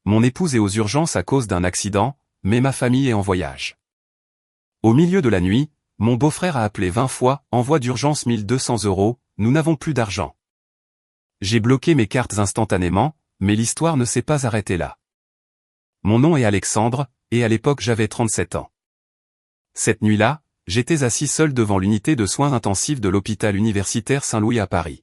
Mon épouse est aux urgences à cause d'un accident, mais ma famille est en voyage. Au milieu de la nuit, mon beau-frère a appelé 20 fois, envoi d'urgence 1200 €, nous n'avons plus d'argent. J'ai bloqué mes cartes instantanément, mais l'histoire ne s'est pas arrêtée là. Mon nom est Alexandre, et à l'époque j'avais 37 ans. Cette nuit-là, j'étais assis seul devant l'unité de soins intensifs de l'hôpital universitaire Saint-Louis à Paris.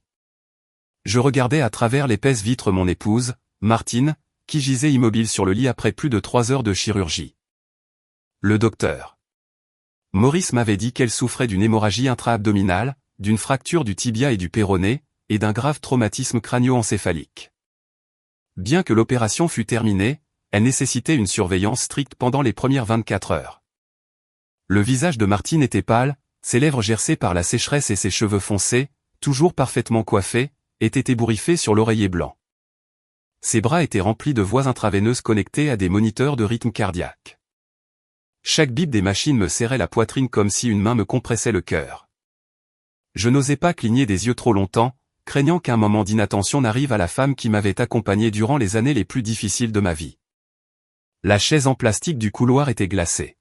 Je regardais à travers l'épaisse vitre mon épouse, Martine, qui gisait immobile sur le lit après plus de 3 heures de chirurgie. Le docteur Maurice m'avait dit qu'elle souffrait d'une hémorragie intra-abdominale, d'une fracture du tibia et du péroné, et d'un grave traumatisme crânio-encéphalique. Bien que l'opération fût terminée, elle nécessitait une surveillance stricte pendant les premières 24 heures. Le visage de Martine était pâle, ses lèvres gercées par la sécheresse et ses cheveux foncés, toujours parfaitement coiffés, étaient ébouriffés sur l'oreiller blanc. Ses bras étaient remplis de voies intraveineuses connectées à des moniteurs de rythme cardiaque. Chaque bip des machines me serrait la poitrine comme si une main me compressait le cœur. Je n'osais pas cligner des yeux trop longtemps, craignant qu'un moment d'inattention n'arrive à la femme qui m'avait accompagné durant les années les plus difficiles de ma vie. La chaise en plastique du couloir était glacée.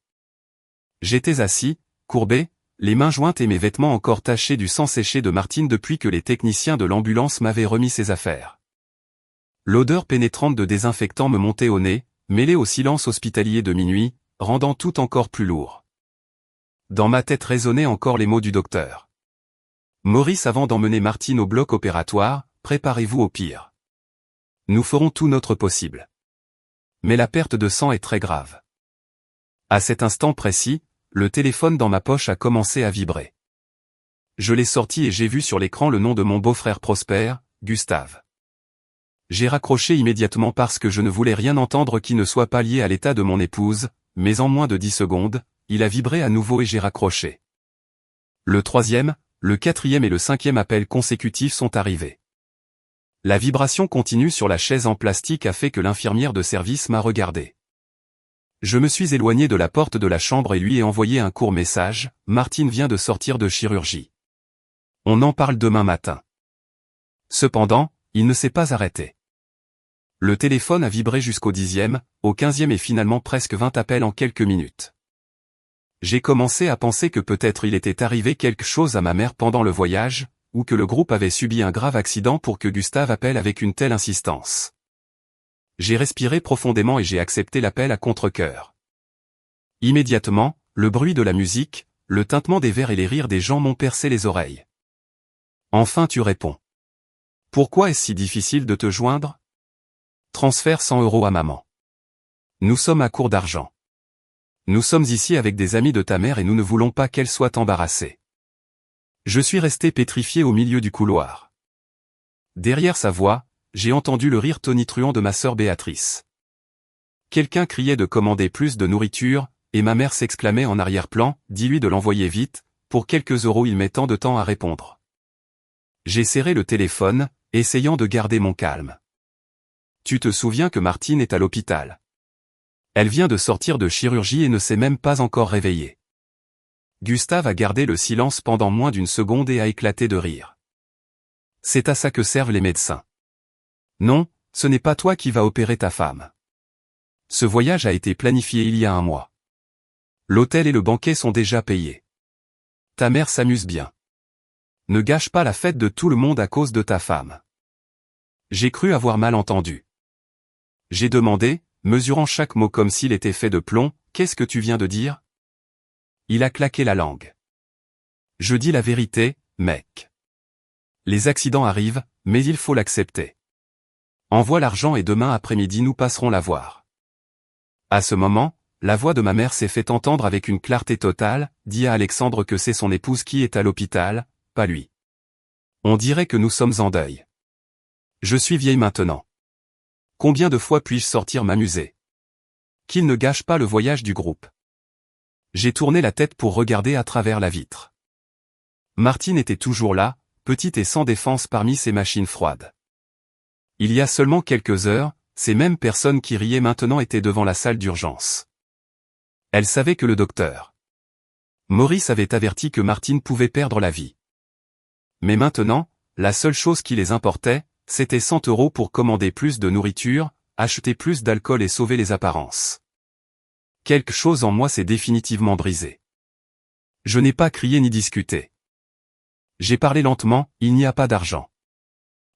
J'étais assis, courbé, les mains jointes et mes vêtements encore tachés du sang séché de Martine depuis que les techniciens de l'ambulance m'avaient remis ses affaires. L'odeur pénétrante de désinfectant me montait au nez, mêlée au silence hospitalier de minuit, rendant tout encore plus lourd. Dans ma tête résonnaient encore les mots du docteur. Maurice, avant d'emmener Martine au bloc opératoire, préparez-vous au pire. Nous ferons tout notre possible. Mais la perte de sang est très grave. À cet instant précis, le téléphone dans ma poche a commencé à vibrer. Je l'ai sorti et j'ai vu sur l'écran le nom de mon beau-frère Prosper, Gustave. J'ai raccroché immédiatement parce que je ne voulais rien entendre qui ne soit pas lié à l'état de mon épouse, mais en moins de 10 secondes, il a vibré à nouveau et j'ai raccroché. Le 3e, le 4e et le 5e appel consécutifs sont arrivés. La vibration continue sur la chaise en plastique a fait que l'infirmière de service m'a regardé. Je me suis éloigné de la porte de la chambre et lui ai envoyé un court message, « Martine vient de sortir de chirurgie. On en parle demain matin. » Cependant, il ne s'est pas arrêté. Le téléphone a vibré jusqu'au 10e, au 15e et finalement presque 20 appels en quelques minutes. J'ai commencé à penser que peut-être il était arrivé quelque chose à ma mère pendant le voyage, ou que le groupe avait subi un grave accident pour que Gustave appelle avec une telle insistance. J'ai respiré profondément et j'ai accepté l'appel à contre-cœur. Immédiatement, le bruit de la musique, le tintement des verres et les rires des gens m'ont percé les oreilles. Enfin tu réponds. Pourquoi est-ce si difficile de te joindre? Transfère 100 € à maman. Nous sommes à court d'argent. Nous sommes ici avec des amis de ta mère et nous ne voulons pas qu'elle soit embarrassée. Je suis resté pétrifié au milieu du couloir. Derrière sa voix, j'ai entendu le rire tonitruant de ma sœur Béatrice. Quelqu'un criait de commander plus de nourriture, et ma mère s'exclamait en arrière-plan, « Dis-lui de l'envoyer vite, pour quelques euros il met tant de temps à répondre. » J'ai serré le téléphone, essayant de garder mon calme. Tu te souviens que Martine est à l'hôpital. Elle vient de sortir de chirurgie et ne s'est même pas encore réveillée. Gustave a gardé le silence pendant moins d'une seconde et a éclaté de rire. C'est à ça que servent les médecins. Non, ce n'est pas toi qui vas opérer ta femme. Ce voyage a été planifié il y a un mois. L'hôtel et le banquet sont déjà payés. Ta mère s'amuse bien. Ne gâche pas la fête de tout le monde à cause de ta femme. J'ai cru avoir mal entendu. J'ai demandé, mesurant chaque mot comme s'il était fait de plomb, « Qu'est-ce que tu viens de dire ?» Il a claqué la langue. Je dis la vérité, mec. Les accidents arrivent, mais il faut l'accepter. Envoie l'argent et demain après-midi nous passerons la voir. À ce moment, la voix de ma mère s'est fait entendre avec une clarté totale, dit à Alexandre que c'est son épouse qui est à l'hôpital, pas lui. On dirait que nous sommes en deuil. Je suis vieille maintenant. Combien de fois puis-je sortir m'amuser? Qu'il ne gâche pas le voyage du groupe. J'ai tourné la tête pour regarder à travers la vitre. Martine était toujours là, petite et sans défense parmi ces machines froides. Il y a seulement quelques heures, ces mêmes personnes qui riaient maintenant étaient devant la salle d'urgence. Elles savaient que le docteur Maurice avait averti que Martine pouvait perdre la vie. Mais maintenant, la seule chose qui les importait, c'était 100 € pour commander plus de nourriture, acheter plus d'alcool et sauver les apparences. Quelque chose en moi s'est définitivement brisé. Je n'ai pas crié ni discuté. J'ai parlé lentement, il n'y a pas d'argent.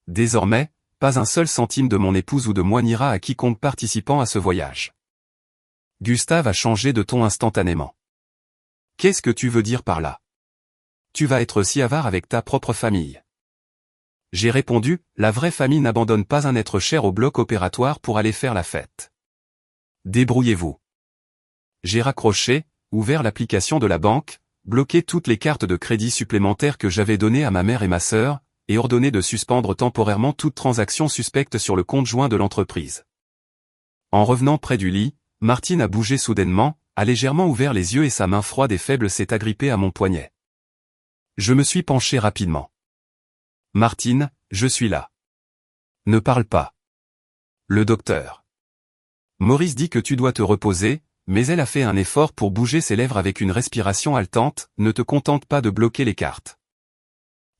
Désormais, pas un seul centime de mon épouse ou de moi n'ira à quiconque participant à ce voyage. Gustave a changé de ton instantanément. Qu'est-ce que tu veux dire par là? Tu vas être si avare avec ta propre famille. J'ai répondu, la vraie famille n'abandonne pas un être cher au bloc opératoire pour aller faire la fête. Débrouillez-vous. J'ai raccroché, ouvert l'application de la banque, bloqué toutes les cartes de crédit supplémentaires que j'avais données à ma mère et ma sœur, et ordonné de suspendre temporairement toute transaction suspecte sur le compte joint de l'entreprise. En revenant près du lit, Martine a bougé soudainement, a légèrement ouvert les yeux et sa main froide et faible s'est agrippée à mon poignet. Je me suis penché rapidement. Martine, je suis là. Ne parle pas. Le docteur. Maurice dit que tu dois te reposer, mais elle a fait un effort pour bouger ses lèvres avec une respiration haletante, ne te contente pas de bloquer les cartes.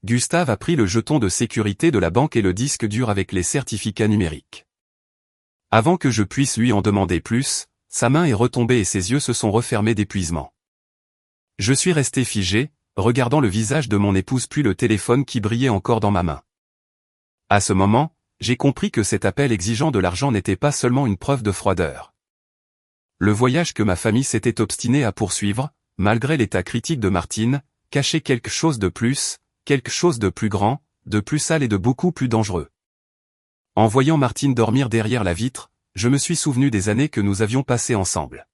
Gustave a pris le jeton de sécurité de la banque et le disque dur avec les certificats numériques. Avant que je puisse lui en demander plus, sa main est retombée et ses yeux se sont refermés d'épuisement. Je suis resté figé, regardant le visage de mon épouse puis le téléphone qui brillait encore dans ma main. À ce moment, j'ai compris que cet appel exigeant de l'argent n'était pas seulement une preuve de froideur. Le voyage que ma famille s'était obstinée à poursuivre, malgré l'état critique de Martine, cachait quelque chose de plus, quelque chose de plus grand, de plus sale et de beaucoup plus dangereux. En voyant Martine dormir derrière la vitre, je me suis souvenu des années que nous avions passées ensemble.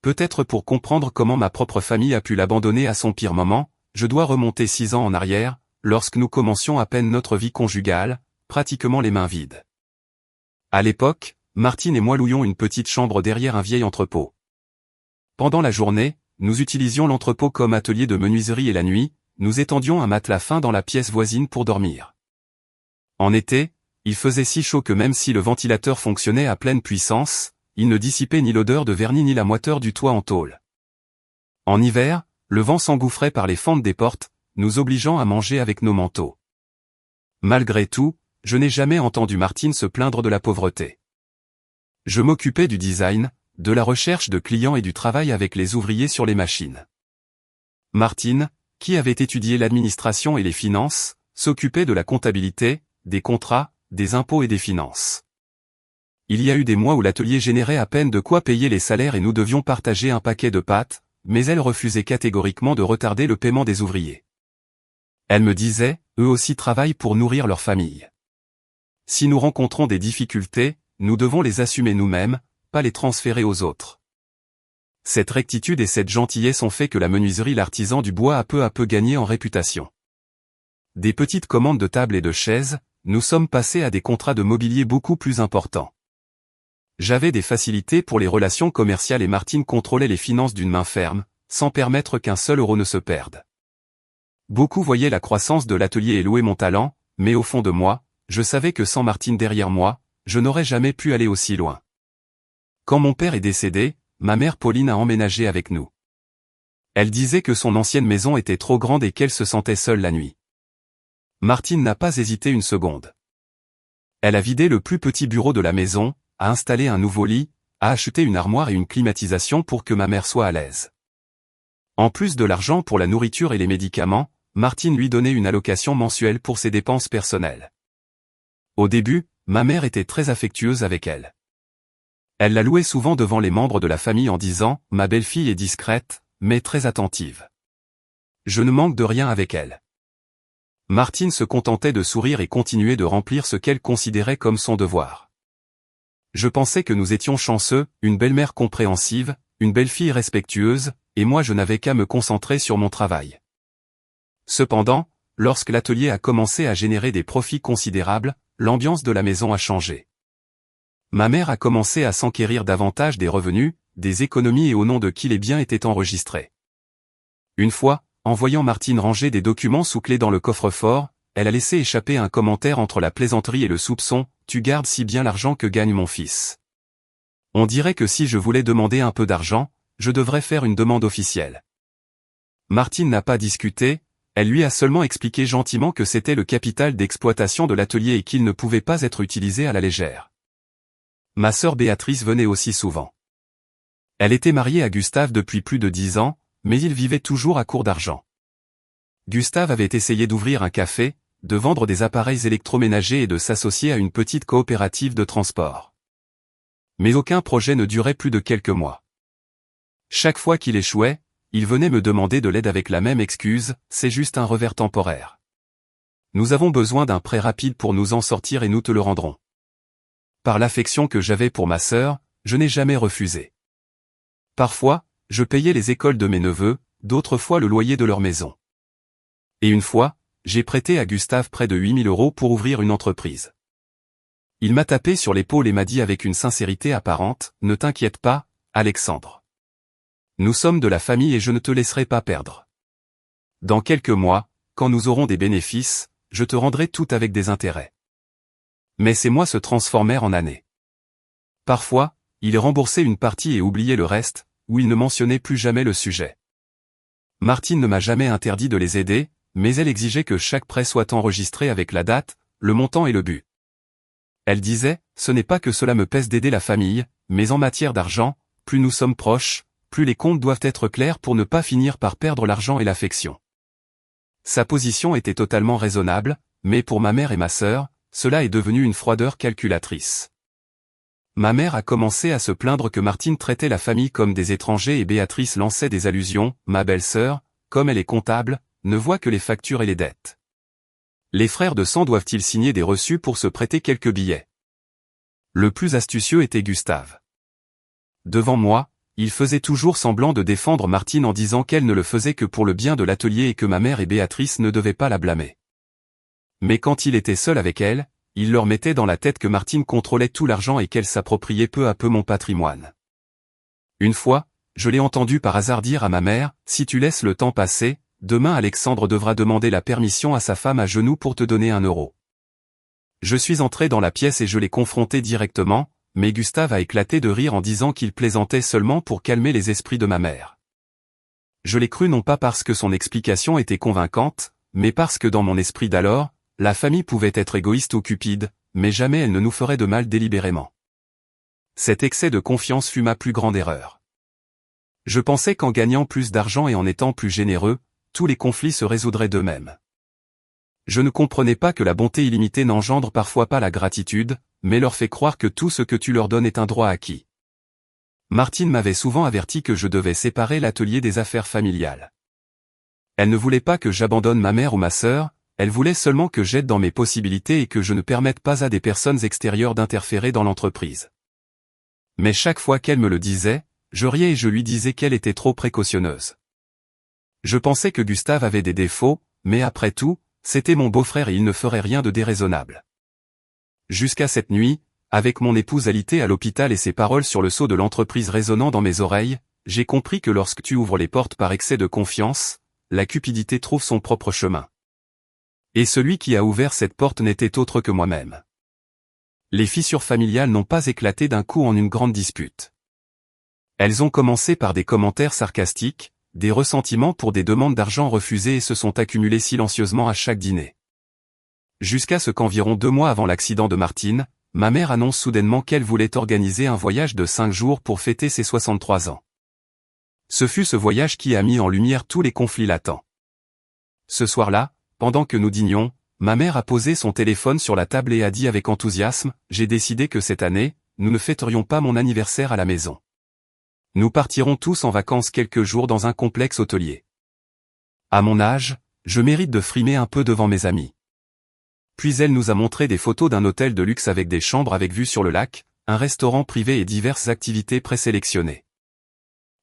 Peut-être pour comprendre comment ma propre famille a pu l'abandonner à son pire moment, je dois remonter 6 ans en arrière, lorsque nous commencions à peine notre vie conjugale, pratiquement les mains vides. À l'époque, Martine et moi louions une petite chambre derrière un vieil entrepôt. Pendant la journée, nous utilisions l'entrepôt comme atelier de menuiserie et la nuit, nous étendions un matelas fin dans la pièce voisine pour dormir. En été, il faisait si chaud que même si le ventilateur fonctionnait à pleine puissance, il ne dissipait ni l'odeur de vernis ni la moiteur du toit en tôle. En hiver, le vent s'engouffrait par les fentes des portes, nous obligeant à manger avec nos manteaux. Malgré tout, je n'ai jamais entendu Martine se plaindre de la pauvreté. Je m'occupais du design, de la recherche de clients et du travail avec les ouvriers sur les machines. Martine, qui avait étudié l'administration et les finances, s'occupait de la comptabilité, des contrats, des impôts et des finances. Il y a eu des mois où l'atelier générait à peine de quoi payer les salaires et nous devions partager un paquet de pâtes, mais elle refusait catégoriquement de retarder le paiement des ouvriers. Elle me disait, eux aussi travaillent pour nourrir leur famille. Si nous rencontrons des difficultés, nous devons les assumer nous-mêmes, pas les transférer aux autres. Cette rectitude et cette gentillesse ont fait que la menuiserie l'artisan du bois a peu à peu gagné en réputation. Des petites commandes de tables et de chaises, nous sommes passés à des contrats de mobilier beaucoup plus importants. J'avais des facilités pour les relations commerciales et Martine contrôlait les finances d'une main ferme, sans permettre qu'un seul euro ne se perde. Beaucoup voyaient la croissance de l'atelier et louaient mon talent, mais au fond de moi, je savais que sans Martine derrière moi, je n'aurais jamais pu aller aussi loin. Quand mon père est décédé, ma mère Pauline a emménagé avec nous. Elle disait que son ancienne maison était trop grande et qu'elle se sentait seule la nuit. Martine n'a pas hésité une seconde. Elle a vidé le plus petit bureau de la maison, a installé un nouveau lit, a acheté une armoire et une climatisation pour que ma mère soit à l'aise. En plus de l'argent pour la nourriture et les médicaments, Martine lui donnait une allocation mensuelle pour ses dépenses personnelles. Au début, ma mère était très affectueuse avec elle. Elle la louait souvent devant les membres de la famille en disant « Ma belle-fille est discrète, mais très attentive. Je ne manque de rien avec elle. » Martine se contentait de sourire et continuait de remplir ce qu'elle considérait comme son devoir. Je pensais que nous étions chanceux, une belle-mère compréhensive, une belle-fille respectueuse, et moi je n'avais qu'à me concentrer sur mon travail. Cependant, lorsque l'atelier a commencé à générer des profits considérables, l'ambiance de la maison a changé. Ma mère a commencé à s'enquérir davantage des revenus, des économies et au nom de qui les biens étaient enregistrés. Une fois, en voyant Martine ranger des documents sous clé dans le coffre-fort, elle a laissé échapper un commentaire entre la plaisanterie et le soupçon « Tu gardes si bien l'argent que gagne mon fils. » On dirait que si je voulais demander un peu d'argent, je devrais faire une demande officielle. Martine n'a pas discuté, elle lui a seulement expliqué gentiment que c'était le capital d'exploitation de l'atelier et qu'il ne pouvait pas être utilisé à la légère. Ma sœur Béatrice venait aussi souvent. Elle était mariée à Gustave depuis plus de 10 ans, mais il vivait toujours à court d'argent. Gustave avait essayé d'ouvrir un café, de vendre des appareils électroménagers et de s'associer à une petite coopérative de transport. Mais aucun projet ne durait plus de quelques mois. Chaque fois qu'il échouait, il venait me demander de l'aide avec la même excuse, c'est juste un revers temporaire. Nous avons besoin d'un prêt rapide pour nous en sortir et nous te le rendrons. Par l'affection que j'avais pour ma sœur, je n'ai jamais refusé. Parfois, je payais les écoles de mes neveux, d'autres fois le loyer de leur maison. Et une fois, j'ai prêté à Gustave près de 8 000 € pour ouvrir une entreprise. Il m'a tapé sur l'épaule et m'a dit avec une sincérité apparente, « Ne t'inquiète pas, Alexandre. Nous sommes de la famille et je ne te laisserai pas perdre. Dans quelques mois, quand nous aurons des bénéfices, je te rendrai tout avec des intérêts. » Mais ces mois se transformèrent en années. Parfois, il remboursait une partie et oubliait le reste, ou il ne mentionnait plus jamais le sujet. Martine ne m'a jamais interdit de les aider, mais elle exigeait que chaque prêt soit enregistré avec la date, le montant et le but. Elle disait, ce n'est pas que cela me pèse d'aider la famille, mais en matière d'argent, plus nous sommes proches, plus les comptes doivent être clairs pour ne pas finir par perdre l'argent et l'affection. Sa position était totalement raisonnable, mais pour ma mère et ma sœur, cela est devenu une froideur calculatrice. Ma mère a commencé à se plaindre que Martine traitait la famille comme des étrangers et Béatrice lançait des allusions, ma belle-sœur, comme elle est comptable, ne voit que les factures et les dettes. Les frères de sang doivent-ils signer des reçus pour se prêter quelques billets? Le plus astucieux était Gustave. Devant moi, il faisait toujours semblant de défendre Martine en disant qu'elle ne le faisait que pour le bien de l'atelier et que ma mère et Béatrice ne devaient pas la blâmer. Mais quand il était seul avec elle, il leur mettait dans la tête que Martine contrôlait tout l'argent et qu'elle s'appropriait peu à peu mon patrimoine. Une fois, je l'ai entendu par hasard dire à ma mère, « Si tu laisses le temps passer, demain Alexandre devra demander la permission à sa femme à genoux pour te donner 1 euro. » Je suis entré dans la pièce et je l'ai confronté directement, mais Gustave a éclaté de rire en disant qu'il plaisantait seulement pour calmer les esprits de ma mère. Je l'ai cru non pas parce que son explication était convaincante, mais parce que dans mon esprit d'alors, la famille pouvait être égoïste ou cupide, mais jamais elle ne nous ferait de mal délibérément. Cet excès de confiance fut ma plus grande erreur. Je pensais qu'en gagnant plus d'argent et en étant plus généreux, tous les conflits se résoudraient d'eux-mêmes. Je ne comprenais pas que la bonté illimitée n'engendre parfois pas la gratitude, mais leur fait croire que tout ce que tu leur donnes est un droit acquis. Martine m'avait souvent averti que je devais séparer l'atelier des affaires familiales. Elle ne voulait pas que j'abandonne ma mère ou ma sœur, elle voulait seulement que j'aide dans mes possibilités et que je ne permette pas à des personnes extérieures d'interférer dans l'entreprise. Mais chaque fois qu'elle me le disait, je riais et je lui disais qu'elle était trop précautionneuse. Je pensais que Gustave avait des défauts, mais après tout, c'était mon beau-frère et il ne ferait rien de déraisonnable. Jusqu'à cette nuit, avec mon épouse alitée à l'hôpital et ses paroles sur le sceau de l'entreprise résonnant dans mes oreilles, j'ai compris que lorsque tu ouvres les portes par excès de confiance, la cupidité trouve son propre chemin. Et celui qui a ouvert cette porte n'était autre que moi-même. Les fissures familiales n'ont pas éclaté d'un coup en une grande dispute. Elles ont commencé par des commentaires sarcastiques, des ressentiments pour des demandes d'argent refusées et se sont accumulées silencieusement à chaque dîner. Jusqu'à ce qu'environ 2 mois avant l'accident de Martine, ma mère annonce soudainement qu'elle voulait organiser un voyage de 5 jours pour fêter ses 63 ans. Ce fut ce voyage qui a mis en lumière tous les conflits latents. Ce soir-là, pendant que nous dînions, ma mère a posé son téléphone sur la table et a dit avec enthousiasme, « J'ai décidé que cette année, nous ne fêterions pas mon anniversaire à la maison. Nous partirons tous en vacances quelques jours dans un complexe hôtelier. À mon âge, je mérite de frimer un peu devant mes amis. » Puis elle nous a montré des photos d'un hôtel de luxe avec des chambres avec vue sur le lac, un restaurant privé et diverses activités présélectionnées.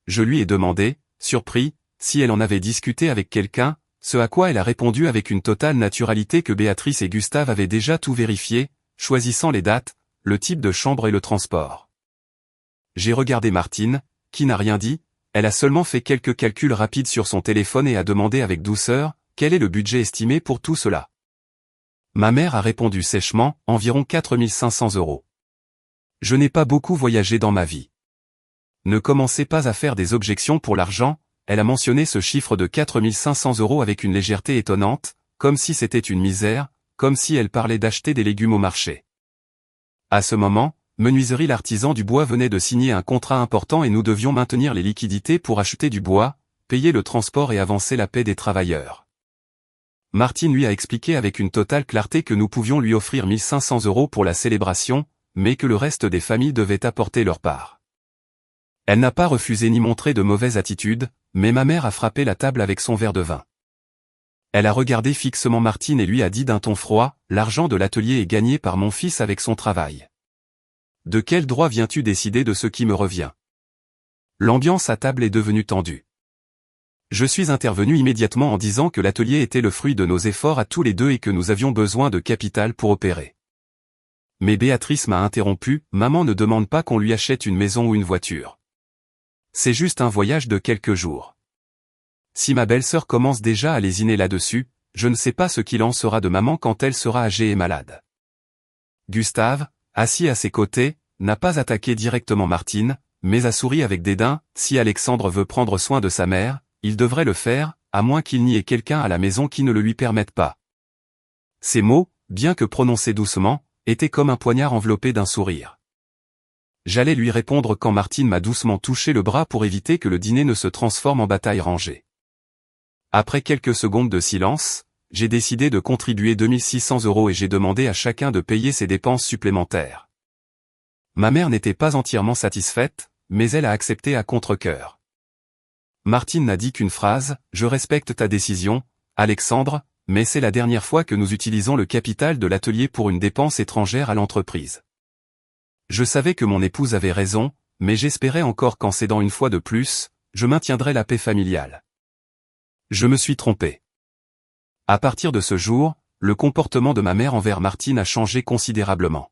Je lui ai demandé, surpris, si elle en avait discuté avec quelqu'un, ce à quoi elle a répondu avec une totale naturalité que Béatrice et Gustave avaient déjà tout vérifié, choisissant les dates, le type de chambre et le transport. J'ai regardé Martine, qui n'a rien dit, elle a seulement fait quelques calculs rapides sur son téléphone et a demandé avec douceur, quel est le budget estimé pour tout cela. Ma mère a répondu sèchement, environ 4 500 €. Je n'ai pas beaucoup voyagé dans ma vie. Ne commencez pas à faire des objections pour l'argent, elle a mentionné ce chiffre de 4 500 € avec une légèreté étonnante, comme si c'était une misère, comme si elle parlait d'acheter des légumes au marché. À ce moment, menuiserie. L'artisan du bois venait de signer un contrat important et nous devions maintenir les liquidités pour acheter du bois, payer le transport et avancer la paie des travailleurs. Martine lui a expliqué avec une totale clarté que nous pouvions lui offrir 1500 € pour la célébration, mais que le reste des familles devaient apporter leur part. Elle n'a pas refusé ni montré de mauvaise attitude, mais ma mère a frappé la table avec son verre de vin. Elle a regardé fixement Martine et lui a dit d'un ton froid, « L'argent de l'atelier est gagné par mon fils avec son travail. De quel droit viens-tu décider de ce qui me revient ?» L'ambiance à table est devenue tendue. Je suis intervenu immédiatement en disant que l'atelier était le fruit de nos efforts à tous les deux et que nous avions besoin de capital pour opérer. Mais Béatrice m'a interrompu, « Maman ne demande pas qu'on lui achète une maison ou une voiture. C'est juste un voyage de quelques jours. Si ma belle-sœur commence déjà à lésiner là-dessus, je ne sais pas ce qu'il en sera de maman quand elle sera âgée et malade. » Gustave, assis à ses côtés, n'a pas attaqué directement Martine, mais a souri avec dédain. « Si Alexandre veut prendre soin de sa mère, il devrait le faire, à moins qu'il n'y ait quelqu'un à la maison qui ne le lui permette pas. » Ces mots, bien que prononcés doucement, étaient comme un poignard enveloppé d'un sourire. J'allais lui répondre quand Martine m'a doucement touché le bras pour éviter que le dîner ne se transforme en bataille rangée. Après quelques secondes de silence, j'ai décidé de contribuer 2600 € et j'ai demandé à chacun de payer ses dépenses supplémentaires. Ma mère n'était pas entièrement satisfaite, mais elle a accepté à contre-cœur. Martine n'a dit qu'une phrase, « Je respecte ta décision, Alexandre, mais c'est la dernière fois que nous utilisons le capital de l'atelier pour une dépense étrangère à l'entreprise. » Je savais que mon épouse avait raison, mais j'espérais encore qu'en cédant une fois de plus, je maintiendrais la paix familiale. Je me suis trompé. À partir de ce jour, le comportement de ma mère envers Martine a changé considérablement.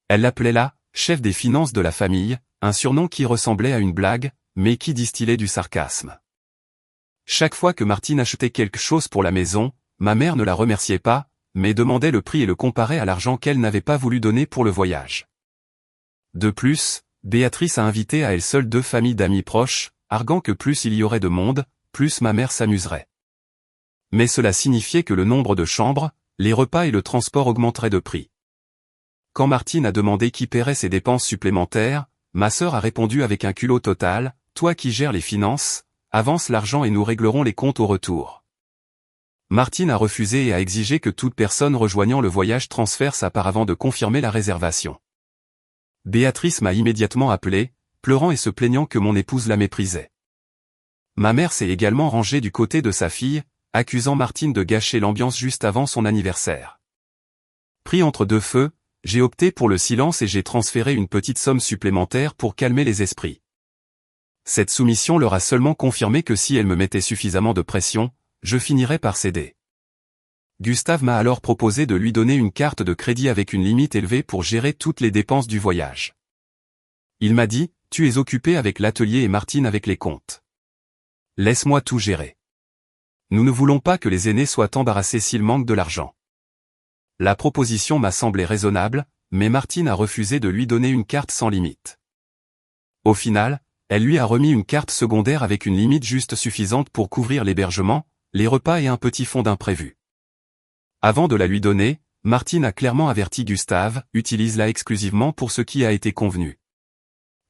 Elle l'appelait la « chef des finances de la famille », un surnom qui ressemblait à une blague, mais qui distillait du sarcasme. Chaque fois que Martine achetait quelque chose pour la maison, ma mère ne la remerciait pas, mais demandait le prix et le comparait à l'argent qu'elle n'avait pas voulu donner pour le voyage. De plus, Béatrice a invité à elle seule 2 familles d'amis proches, arguant que plus il y aurait de monde, plus ma mère s'amuserait. Mais cela signifiait que le nombre de chambres, les repas et le transport augmenteraient de prix. Quand Martine a demandé qui paierait ses dépenses supplémentaires, ma sœur a répondu avec un culot total, « Toi qui gères les finances, avance l'argent et nous réglerons les comptes au retour. » Martine a refusé et a exigé que toute personne rejoignant le voyage transfère sa part avant de confirmer la réservation. Béatrice m'a immédiatement appelé, pleurant et se plaignant que mon épouse la méprisait. Ma mère s'est également rangée du côté de sa fille, accusant Martine de gâcher l'ambiance juste avant son anniversaire. Pris entre deux feux, j'ai opté pour le silence et j'ai transféré une petite somme supplémentaire pour calmer les esprits. Cette soumission leur a seulement confirmé que si elle me mettait suffisamment de pression, je finirais par céder. Gustave m'a alors proposé de lui donner une carte de crédit avec une limite élevée pour gérer toutes les dépenses du voyage. Il m'a dit, « Tu es occupé avec l'atelier et Martine avec les comptes. Laisse-moi tout gérer. Nous ne voulons pas que les aînés soient embarrassés s'ils manquent de l'argent. » La proposition m'a semblé raisonnable, mais Martine a refusé de lui donner une carte sans limite. Au final, elle lui a remis une carte secondaire avec une limite juste suffisante pour couvrir l'hébergement, les repas et un petit fonds d'imprévu. Avant de la lui donner, Martine a clairement averti Gustave, « Utilise-la exclusivement pour ce qui a été convenu.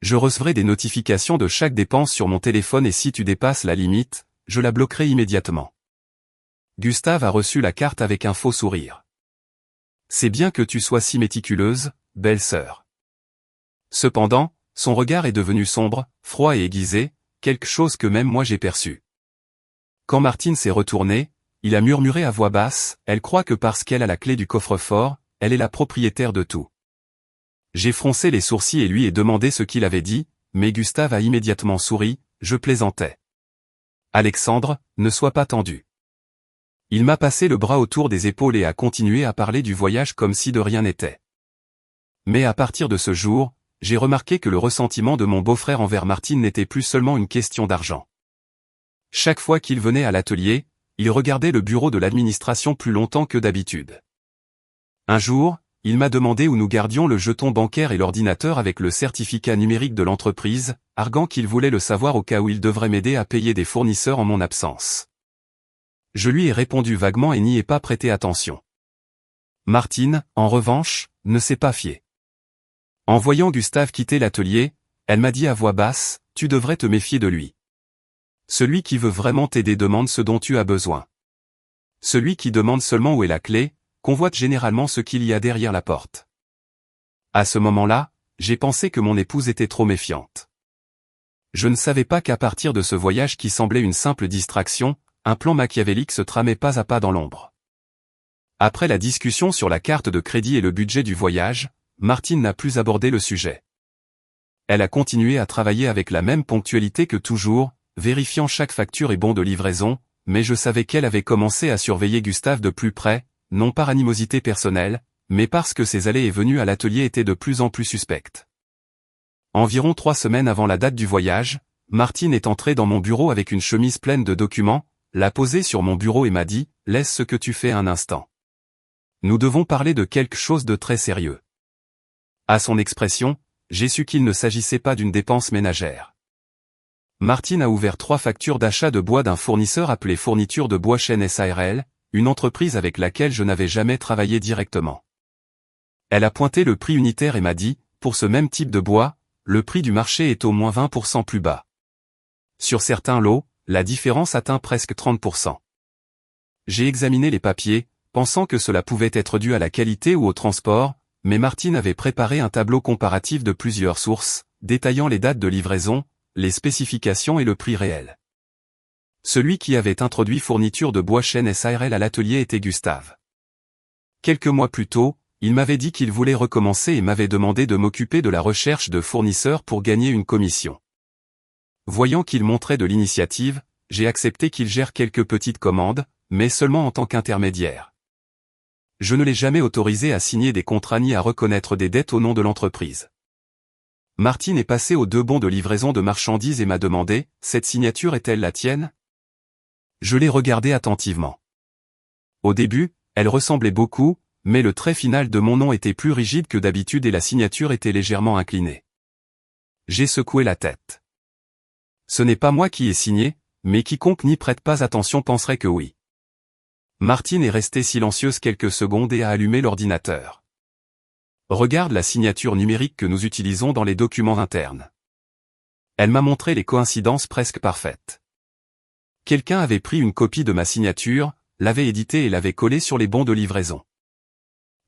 Je recevrai des notifications de chaque dépense sur mon téléphone et si tu dépasses la limite, je la bloquerai immédiatement. » Gustave a reçu la carte avec un faux sourire. « C'est bien que tu sois si méticuleuse, belle-sœur. » Cependant, son regard est devenu sombre, froid et aiguisé, quelque chose que même moi j'ai perçu. Quand Martine s'est retournée, il a murmuré à voix basse, « Elle croit que parce qu'elle a la clé du coffre-fort, elle est la propriétaire de tout. » J'ai froncé les sourcils et lui ai demandé ce qu'il avait dit, mais Gustave a immédiatement souri, je plaisantais. « Alexandre, ne sois pas tendu. » Il m'a passé le bras autour des épaules et a continué à parler du voyage comme si de rien n'était. Mais à partir de ce jour, j'ai remarqué que le ressentiment de mon beau-frère envers Martine n'était plus seulement une question d'argent. Chaque fois qu'il venait à l'atelier, il regardait le bureau de l'administration plus longtemps que d'habitude. Un jour, il m'a demandé où nous gardions le jeton bancaire et l'ordinateur avec le certificat numérique de l'entreprise, arguant qu'il voulait le savoir au cas où il devrait m'aider à payer des fournisseurs en mon absence. Je lui ai répondu vaguement et n'y ai pas prêté attention. Martine, en revanche, ne s'est pas fiée. En voyant Gustave quitter l'atelier, elle m'a dit à voix basse, « Tu devrais te méfier de lui. Celui qui veut vraiment t'aider demande ce dont tu as besoin. Celui qui demande seulement où est la clé, convoite généralement ce qu'il y a derrière la porte. » À ce moment-là, j'ai pensé que mon épouse était trop méfiante. Je ne savais pas qu'à partir de ce voyage qui semblait une simple distraction, un plan machiavélique se tramait pas à pas dans l'ombre. Après la discussion sur la carte de crédit et le budget du voyage, Martine n'a plus abordé le sujet. Elle a continué à travailler avec la même ponctualité que toujours, vérifiant chaque facture et bon de livraison, mais je savais qu'elle avait commencé à surveiller Gustave de plus près, non par animosité personnelle, mais parce que ses allées et venues à l'atelier étaient de plus en plus suspectes. Environ 3 semaines avant la date du voyage, Martine est entrée dans mon bureau avec une chemise pleine de documents, l'a posée sur mon bureau et m'a dit « Laisse ce que tu fais un instant. Nous devons parler de quelque chose de très sérieux. » À son expression, j'ai su qu'il ne s'agissait pas d'une dépense ménagère. Martine a ouvert 3 factures d'achat de bois d'un fournisseur appelé Fourniture de Bois Chêne SARL, une entreprise avec laquelle je n'avais jamais travaillé directement. Elle a pointé le prix unitaire et m'a dit, pour ce même type de bois, le prix du marché est au moins 20% plus bas. Sur certains lots, la différence atteint presque 30%. J'ai examiné les papiers, pensant que cela pouvait être dû à la qualité ou au transport, mais Martine avait préparé un tableau comparatif de plusieurs sources, détaillant les dates de livraison, les spécifications et le prix réel. Celui qui avait introduit Fourniture de Bois Chêne SARL à l'atelier était Gustave. Quelques mois plus tôt, il m'avait dit qu'il voulait recommencer et m'avait demandé de m'occuper de la recherche de fournisseurs pour gagner une commission. Voyant qu'il montrait de l'initiative, j'ai accepté qu'il gère quelques petites commandes, mais seulement en tant qu'intermédiaire. Je ne l'ai jamais autorisé à signer des contrats ni à reconnaître des dettes au nom de l'entreprise. Martine est passée aux 2 bons de livraison de marchandises et m'a demandé, « Cette signature est-elle la tienne ?» Je l'ai regardée attentivement. Au début, elle ressemblait beaucoup, mais le trait final de mon nom était plus rigide que d'habitude et la signature était légèrement inclinée. J'ai secoué la tête. Ce n'est pas moi qui ai signé, mais quiconque n'y prête pas attention penserait que oui. Martine est restée silencieuse quelques secondes et a allumé l'ordinateur. Regarde la signature numérique que nous utilisons dans les documents internes. Elle m'a montré les coïncidences presque parfaites. Quelqu'un avait pris une copie de ma signature, l'avait éditée et l'avait collée sur les bons de livraison.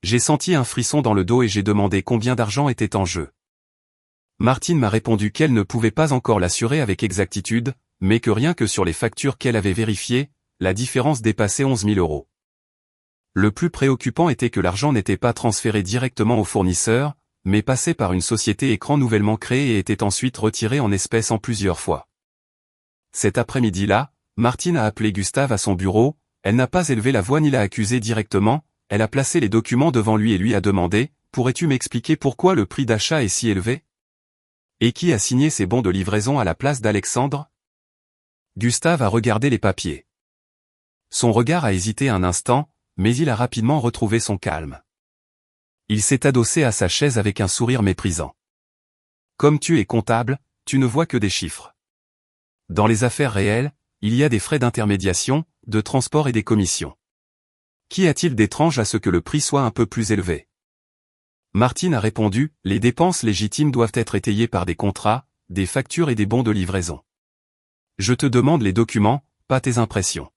J'ai senti un frisson dans le dos et j'ai demandé combien d'argent était en jeu. Martine m'a répondu qu'elle ne pouvait pas encore l'assurer avec exactitude, mais que rien que sur les factures qu'elle avait vérifiées, la différence dépassait 11 000 €. Le plus préoccupant était que l'argent n'était pas transféré directement au fournisseur, mais passait par une société écran nouvellement créée et était ensuite retiré en espèces en plusieurs fois. Cet après-midi-là, Martine a appelé Gustave à son bureau, elle n'a pas élevé la voix ni l'a accusé directement, elle a placé les documents devant lui et lui a demandé, « Pourrais-tu m'expliquer pourquoi le prix d'achat est si élevé ? Et qui a signé ces bons de livraison à la place d'Alexandre ?» Gustave a regardé les papiers. Son regard a hésité un instant, mais il a rapidement retrouvé son calme. Il s'est adossé à sa chaise avec un sourire méprisant. « Comme tu es comptable, tu ne vois que des chiffres. Dans les affaires réelles, il y a des frais d'intermédiation, de transport et des commissions. Qu'y a-t-il d'étrange à ce que le prix soit un peu plus élevé ? » Martine a répondu, « Les dépenses légitimes doivent être étayées par des contrats, des factures et des bons de livraison. Je te demande les documents, pas tes impressions. »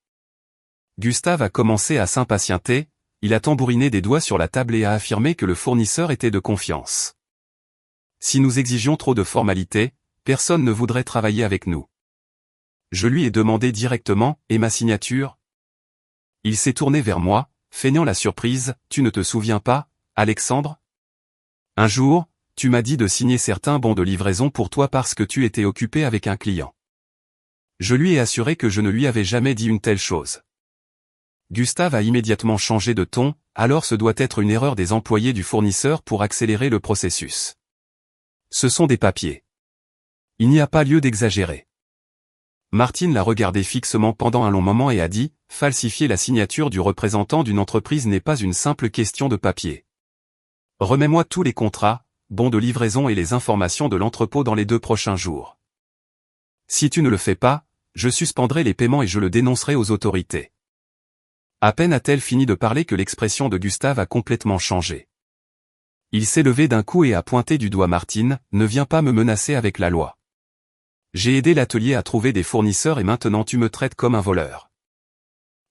Gustave a commencé à s'impatienter, il a tambouriné des doigts sur la table et a affirmé que le fournisseur était de confiance. Si nous exigions trop de formalités, personne ne voudrait travailler avec nous. Je lui ai demandé directement, et ma signature ? Il s'est tourné vers moi, feignant la surprise, tu ne te souviens pas, Alexandre ? Un jour, tu m'as dit de signer certains bons de livraison pour toi parce que tu étais occupé avec un client. Je lui ai assuré que je ne lui avais jamais dit une telle chose. Gustave a immédiatement changé de ton, alors ce doit être une erreur des employés du fournisseur pour accélérer le processus. Ce sont des papiers. Il n'y a pas lieu d'exagérer. Martine l'a regardé fixement pendant un long moment et a dit, falsifier la signature du représentant d'une entreprise n'est pas une simple question de papier. Remets-moi tous les contrats, bons de livraison et les informations de l'entrepôt dans les 2 prochains jours. Si tu ne le fais pas, je suspendrai les paiements et je le dénoncerai aux autorités. À peine a-t-elle fini de parler que l'expression de Gustave a complètement changé. Il s'est levé d'un coup et a pointé du doigt Martine, ne viens pas me menacer avec la loi. J'ai aidé l'atelier à trouver des fournisseurs et maintenant tu me traites comme un voleur.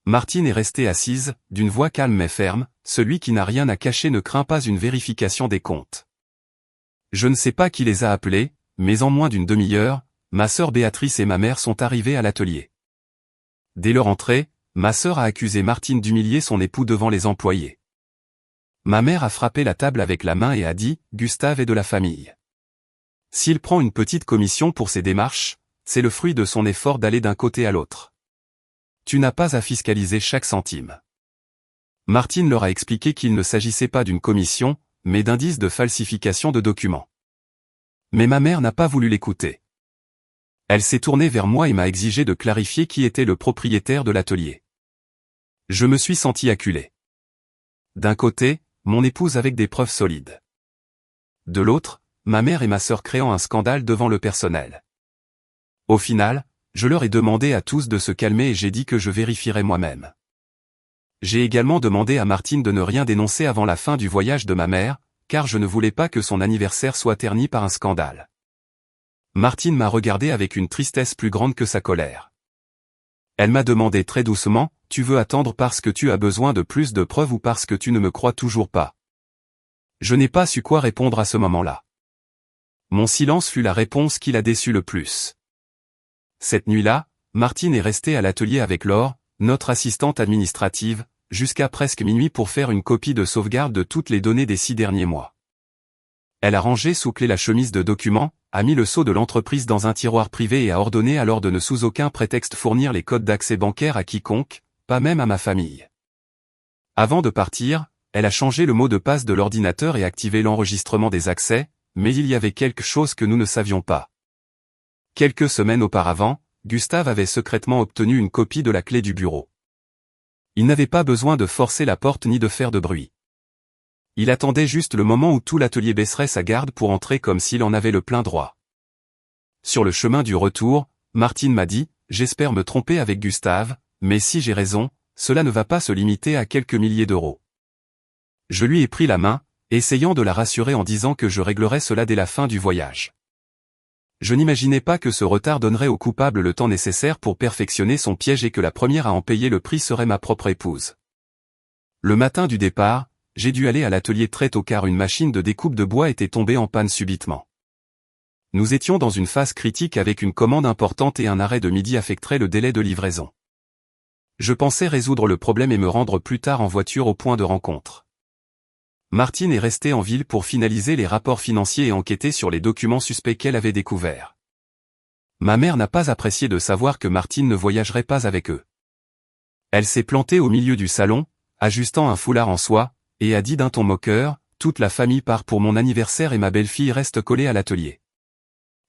Martine est restée assise, d'une voix calme mais ferme, celui qui n'a rien à cacher ne craint pas une vérification des comptes. Je ne sais pas qui les a appelés, mais en moins d'une demi-heure, ma sœur Béatrice et ma mère sont arrivées à l'atelier. Dès leur entrée, ma sœur a accusé Martine d'humilier son époux devant les employés. Ma mère a frappé la table avec la main et a dit « Gustave est de la famille. S'il prend une petite commission pour ses démarches, c'est le fruit de son effort d'aller d'un côté à l'autre. Tu n'as pas à fiscaliser chaque centime. » Martine leur a expliqué qu'il ne s'agissait pas d'une commission, mais d'indices de falsification de documents. Mais ma mère n'a pas voulu l'écouter. Elle s'est tournée vers moi et m'a exigé de clarifier qui était le propriétaire de l'atelier. Je me suis senti acculé. D'un côté, mon épouse avec des preuves solides. De l'autre, ma mère et ma sœur créant un scandale devant le personnel. Au final, je leur ai demandé à tous de se calmer et j'ai dit que je vérifierais moi-même. J'ai également demandé à Martine de ne rien dénoncer avant la fin du voyage de ma mère, car je ne voulais pas que son anniversaire soit terni par un scandale. Martine m'a regardé avec une tristesse plus grande que sa colère. Elle m'a demandé très doucement, « Tu veux attendre parce que tu as besoin de plus de preuves ou parce que tu ne me crois toujours pas ?» Je n'ai pas su quoi répondre à ce moment-là. Mon silence fut la réponse qui l'a déçu le plus. Cette nuit-là, Martine est restée à l'atelier avec Laure, notre assistante administrative, jusqu'à presque minuit pour faire une copie de sauvegarde de toutes les données des 6 derniers mois. Elle a rangé sous clé la chemise de documents, a mis le sceau de l'entreprise dans un tiroir privé et a ordonné alors de ne sous aucun prétexte fournir les codes d'accès bancaire à quiconque, pas même à ma famille. Avant de partir, elle a changé le mot de passe de l'ordinateur et activé l'enregistrement des accès, mais il y avait quelque chose que nous ne savions pas. Quelques semaines auparavant, Gustave avait secrètement obtenu une copie de la clé du bureau. Il n'avait pas besoin de forcer la porte ni de faire de bruit. Il attendait juste le moment où tout l'atelier baisserait sa garde pour entrer comme s'il en avait le plein droit. Sur le chemin du retour, Martine m'a dit « J'espère me tromper avec Gustave, mais si j'ai raison, cela ne va pas se limiter à quelques milliers d'euros. » Je lui ai pris la main, essayant de la rassurer en disant que je réglerais cela dès la fin du voyage. Je n'imaginais pas que ce retard donnerait au coupable le temps nécessaire pour perfectionner son piège et que la première à en payer le prix serait ma propre épouse. Le matin du départ, j'ai dû aller à l'atelier très tôt car une machine de découpe de bois était tombée en panne subitement. Nous étions dans une phase critique avec une commande importante et un arrêt de midi affecterait le délai de livraison. Je pensais résoudre le problème et me rendre plus tard en voiture au point de rencontre. Martine est restée en ville pour finaliser les rapports financiers et enquêter sur les documents suspects qu'elle avait découverts. Ma mère n'a pas apprécié de savoir que Martine ne voyagerait pas avec eux. Elle s'est plantée au milieu du salon, ajustant un foulard en soie, et a dit d'un ton moqueur, « Toute la famille part pour mon anniversaire et ma belle-fille reste collée à l'atelier.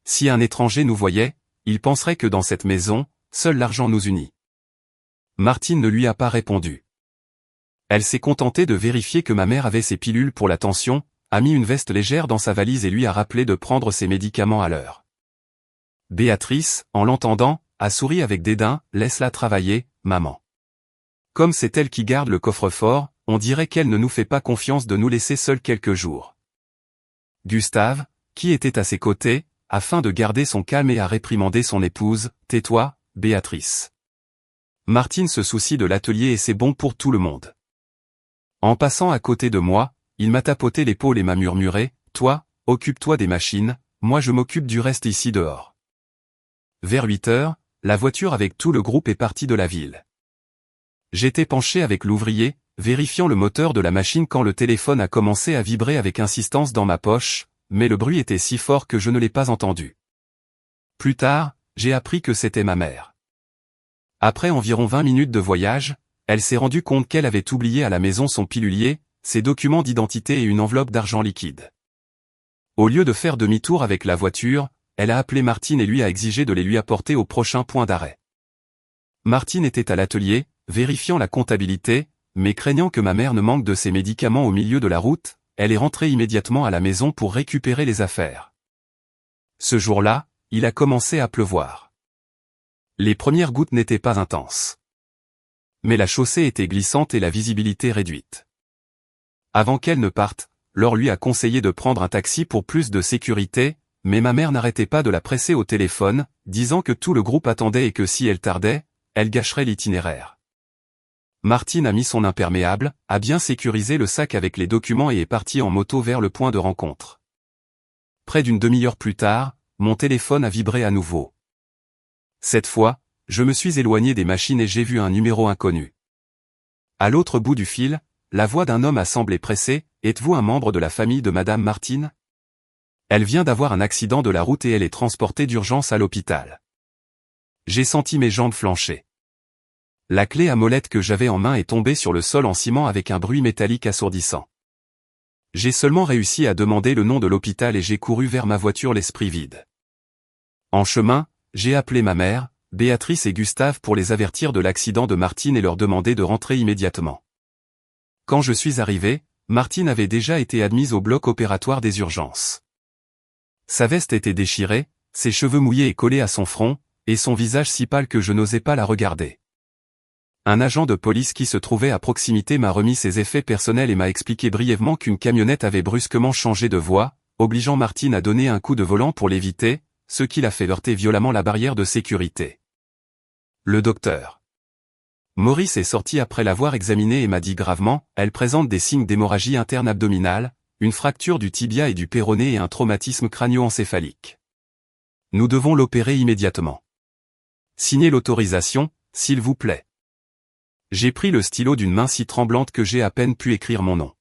Si un étranger nous voyait, il penserait que dans cette maison, seul l'argent nous unit. » Martine ne lui a pas répondu. Elle s'est contentée de vérifier que ma mère avait ses pilules pour la tension, a mis une veste légère dans sa valise et lui a rappelé de prendre ses médicaments à l'heure. Béatrice, en l'entendant, a souri avec dédain, « Laisse-la travailler, maman. Comme c'est elle qui garde le coffre-fort, on dirait qu'elle ne nous fait pas confiance de nous laisser seuls quelques jours. » Gustave, qui était à ses côtés, afin de garder son calme et a réprimandé son épouse, « Tais-toi, Béatrice. Martine se soucie de l'atelier et c'est bon pour tout le monde. » En passant à côté de moi, il m'a tapoté l'épaule et m'a murmuré, « Toi, occupe-toi des machines, moi je m'occupe du reste ici dehors. » Vers 8 heures, la voiture avec tout le groupe est partie de la ville. J'étais penché avec l'ouvrier, vérifiant le moteur de la machine quand le téléphone a commencé à vibrer avec insistance dans ma poche, mais le bruit était si fort que je ne l'ai pas entendu. Plus tard, j'ai appris que c'était ma mère. Après environ 20 minutes de voyage, elle s'est rendue compte qu'elle avait oublié à la maison son pilulier, ses documents d'identité et une enveloppe d'argent liquide. Au lieu de faire demi-tour avec la voiture, elle a appelé Martine et lui a exigé de les lui apporter au prochain point d'arrêt. Martine était à l'atelier, vérifiant la comptabilité, mais craignant que ma mère ne manque de ses médicaments au milieu de la route, elle est rentrée immédiatement à la maison pour récupérer les affaires. Ce jour-là, il a commencé à pleuvoir. Les premières gouttes n'étaient pas intenses. Mais la chaussée était glissante et la visibilité réduite. Avant qu'elle ne parte, Laure lui a conseillé de prendre un taxi pour plus de sécurité, mais ma mère n'arrêtait pas de la presser au téléphone, disant que tout le groupe attendait et que si elle tardait, elle gâcherait l'itinéraire. Martine a mis son imperméable, a bien sécurisé le sac avec les documents et est partie en moto vers le point de rencontre. Près d'une demi-heure plus tard, mon téléphone a vibré à nouveau. Cette fois, je me suis éloigné des machines et j'ai vu un numéro inconnu. À l'autre bout du fil, la voix d'un homme a semblé pressée. « Êtes-vous un membre de la famille de Madame Martine ? Elle vient d'avoir un accident de la route et elle est transportée d'urgence à l'hôpital. » J'ai senti mes jambes flancher. La clé à molette que j'avais en main est tombée sur le sol en ciment avec un bruit métallique assourdissant. J'ai seulement réussi à demander le nom de l'hôpital et j'ai couru vers ma voiture l'esprit vide. En chemin, j'ai appelé ma mère, Béatrice et Gustave pour les avertir de l'accident de Martine et leur demander de rentrer immédiatement. Quand je suis arrivé, Martine avait déjà été admise au bloc opératoire des urgences. Sa veste était déchirée, ses cheveux mouillés et collés à son front, et son visage si pâle que je n'osais pas la regarder. Un agent de police qui se trouvait à proximité m'a remis ses effets personnels et m'a expliqué brièvement qu'une camionnette avait brusquement changé de voie, obligeant Martine à donner un coup de volant pour l'éviter, ce qui l'a fait heurter violemment la barrière de sécurité. Le docteur Maurice est sorti après l'avoir examinée et m'a dit gravement, elle présente des signes d'hémorragie interne abdominale, une fracture du tibia et du péroné et un traumatisme crânio-encéphalique. Nous devons l'opérer immédiatement. Signez l'autorisation, s'il vous plaît. J'ai pris le stylo d'une main si tremblante que j'ai à peine pu écrire mon nom.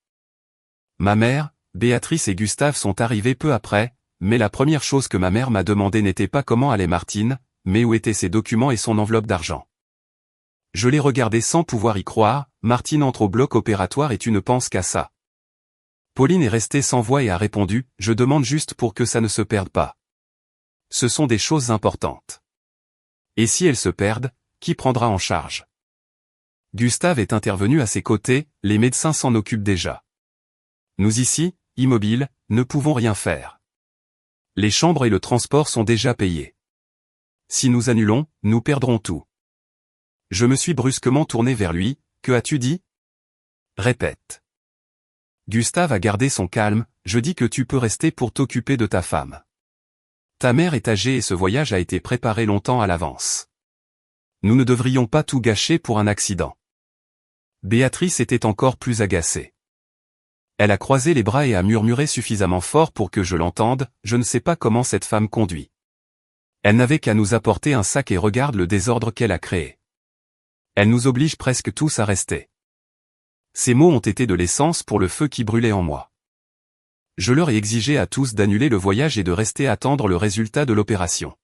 Ma mère, Béatrice et Gustave sont arrivés peu après, mais la première chose que ma mère m'a demandé n'était pas comment allait Martine, mais où étaient ses documents et son enveloppe d'argent. Je l'ai regardé sans pouvoir y croire, Martine entre au bloc opératoire et tu ne penses qu'à ça. Pauline est restée sans voix et a répondu, je demande juste pour que ça ne se perde pas. Ce sont des choses importantes. Et si elles se perdent, qui prendra en charge? Gustave est intervenu à ses côtés, les médecins s'en occupent déjà. Nous ici, immobiles, ne pouvons rien faire. Les chambres et le transport sont déjà payés. Si nous annulons, nous perdrons tout. Je me suis brusquement tourné vers lui, que as-tu dit? Répète. Gustave a gardé son calme, je dis que tu peux rester pour t'occuper de ta femme. Ta mère est âgée et ce voyage a été préparé longtemps à l'avance. Nous ne devrions pas tout gâcher pour un accident. Béatrice était encore plus agacée. Elle a croisé les bras et a murmuré suffisamment fort pour que je l'entende, je ne sais pas comment cette femme conduit. Elle n'avait qu'à nous apporter un sac et regarde le désordre qu'elle a créé. Elle nous oblige presque tous à rester. Ces mots ont été de l'essence pour le feu qui brûlait en moi. Je leur ai exigé à tous d'annuler le voyage et de rester attendre le résultat de l'opération.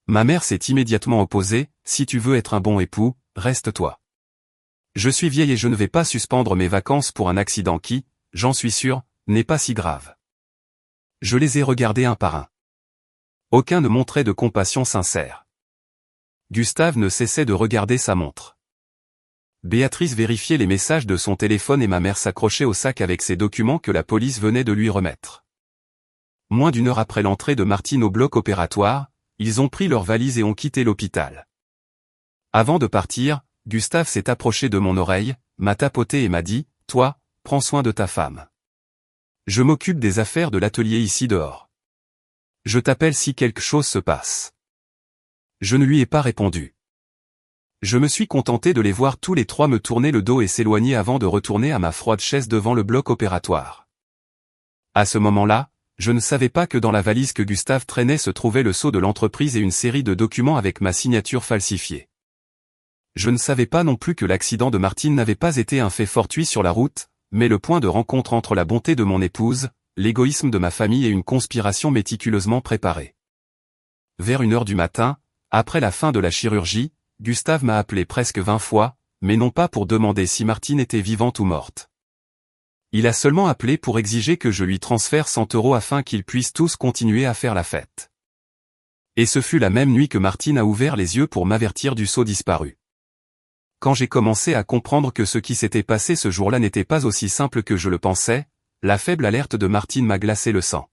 Ma mère s'est immédiatement opposée, si tu veux être un bon époux, reste-toi. Je suis vieille et je ne vais pas suspendre mes vacances pour un accident qui, j'en suis sûr, n'est pas si grave. Je les ai regardés un par un. Aucun ne montrait de compassion sincère. Gustave ne cessait de regarder sa montre. Béatrice vérifiait les messages de son téléphone et ma mère s'accrochait au sac avec ses documents que la police venait de lui remettre. Moins d'une heure après l'entrée de Martine au bloc opératoire, ils ont pris leurs valises et ont quitté l'hôpital. Avant de partir, Gustave s'est approché de mon oreille, m'a tapoté et m'a dit, « Toi, prends soin de ta femme. Je m'occupe des affaires de l'atelier ici dehors. Je t'appelle si quelque chose se passe. » Je ne lui ai pas répondu. Je me suis contenté de les voir tous les trois me tourner le dos et s'éloigner avant de retourner à ma froide chaise devant le bloc opératoire. À ce moment-là, je ne savais pas que dans la valise que Gustave traînait se trouvait le sceau de l'entreprise et une série de documents avec ma signature falsifiée. Je ne savais pas non plus que l'accident de Martine n'avait pas été un fait fortuit sur la route, mais le point de rencontre entre la bonté de mon épouse, l'égoïsme de ma famille et une conspiration méticuleusement préparée. Vers 1h du matin, après la fin de la chirurgie, Gustave m'a appelé presque 20 fois, mais non pas pour demander si Martine était vivante ou morte. Il a seulement appelé pour exiger que je lui transfère 100 € afin qu'ils puissent tous continuer à faire la fête. Et ce fut la même nuit que Martine a ouvert les yeux pour m'avertir du sceau disparu. Quand j'ai commencé à comprendre que ce qui s'était passé ce jour-là n'était pas aussi simple que je le pensais, la faible alerte de Martine m'a glacé le sang.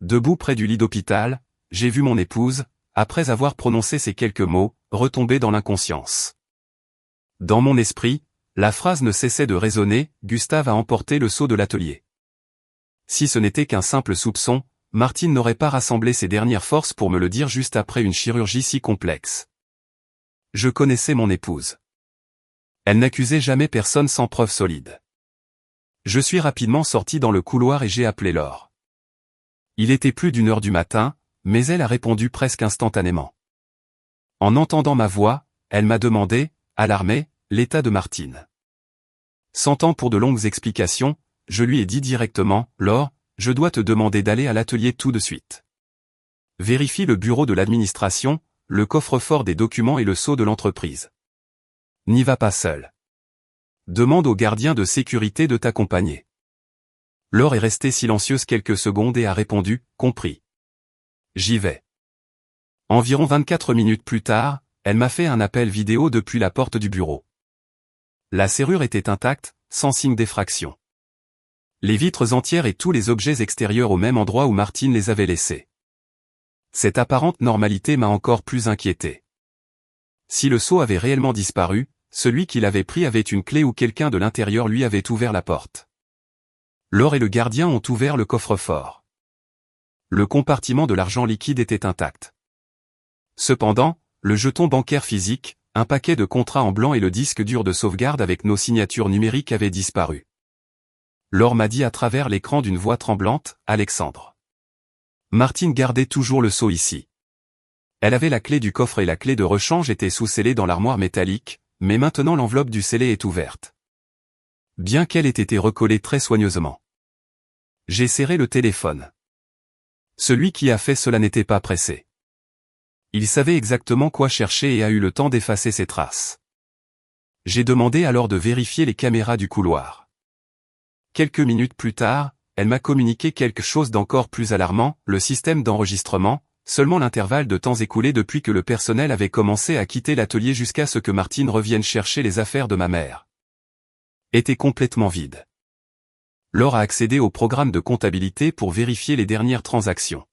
Debout près du lit d'hôpital, j'ai vu mon épouse, après avoir prononcé ces quelques mots, retomber dans l'inconscience. Dans mon esprit, la phrase ne cessait de résonner, Gustave a emporté le sceau de l'atelier. Si ce n'était qu'un simple soupçon, Martine n'aurait pas rassemblé ses dernières forces pour me le dire juste après une chirurgie si complexe. Je connaissais mon épouse. Elle n'accusait jamais personne sans preuve solide. Je suis rapidement sorti dans le couloir et j'ai appelé Laure. Il était plus d'1 heure du matin, mais elle a répondu presque instantanément. En entendant ma voix, elle m'a demandé, alarmée, l'état de Martine. Sans temps pour de longues explications, je lui ai dit directement, Laure, je dois te demander d'aller à l'atelier tout de suite. Vérifie le bureau de l'administration, le coffre-fort des documents et le sceau de l'entreprise. N'y va pas seul. Demande au gardien de sécurité de t'accompagner. Laure est restée silencieuse quelques secondes et a répondu, compris. J'y vais. Environ 24 minutes plus tard, elle m'a fait un appel vidéo depuis la porte du bureau. La serrure était intacte, sans signe d'effraction. Les vitres entières et tous les objets extérieurs au même endroit où Martine les avait laissés. Cette apparente normalité m'a encore plus inquiété. Si le sceau avait réellement disparu, celui qui l'avait pris avait une clé ou quelqu'un de l'intérieur lui avait ouvert la porte. Laure et le gardien ont ouvert le coffre-fort. Le compartiment de l'argent liquide était intact. Cependant, le jeton bancaire physique, un paquet de contrats en blanc et le disque dur de sauvegarde avec nos signatures numériques avaient disparu. Laure m'a dit à travers l'écran d'une voix tremblante, Alexandre. Martine gardait toujours le sceau ici. Elle avait la clé du coffre et la clé de rechange était sous-scellée dans l'armoire métallique, mais maintenant l'enveloppe du scellé est ouverte. Bien qu'elle ait été recollée très soigneusement. J'ai serré le téléphone. Celui qui a fait cela n'était pas pressé. Il savait exactement quoi chercher et a eu le temps d'effacer ses traces. J'ai demandé alors de vérifier les caméras du couloir. Quelques minutes plus tard, elle m'a communiqué quelque chose d'encore plus alarmant, le système d'enregistrement, seulement l'intervalle de temps écoulé depuis que le personnel avait commencé à quitter l'atelier jusqu'à ce que Martine revienne chercher les affaires de ma mère. Était complètement vide. Laure a accédé au programme de comptabilité pour vérifier les dernières transactions.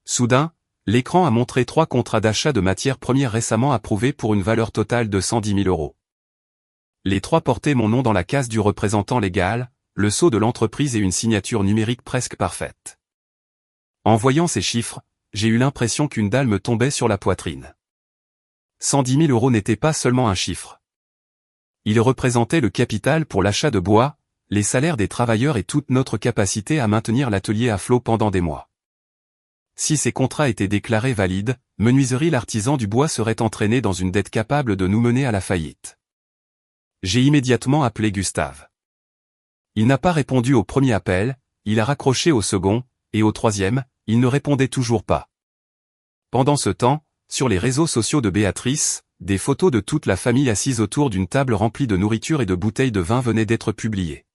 Soudain, l'écran a montré 3 contrats d'achat de matières premières récemment approuvés pour une valeur totale de 110 000 €. Les 3 portaient mon nom dans la case du représentant légal, le sceau de l'entreprise et une signature numérique presque parfaite. En voyant ces chiffres, j'ai eu l'impression qu'une dalle me tombait sur la poitrine. 110 000 € n'était pas seulement un chiffre. Il représentait le capital pour l'achat de bois, les salaires des travailleurs et toute notre capacité à maintenir l'atelier à flot pendant des mois. Si ces contrats étaient déclarés valides, Menuiserie l'Artisan du Bois serait entraîné dans une dette capable de nous mener à la faillite. J'ai immédiatement appelé Gustave. Il n'a pas répondu au premier appel, il a raccroché au second, et au troisième, il ne répondait toujours pas. Pendant ce temps, sur les réseaux sociaux de Béatrice, des photos de toute la famille assise autour d'une table remplie de nourriture et de bouteilles de vin venaient d'être publiées.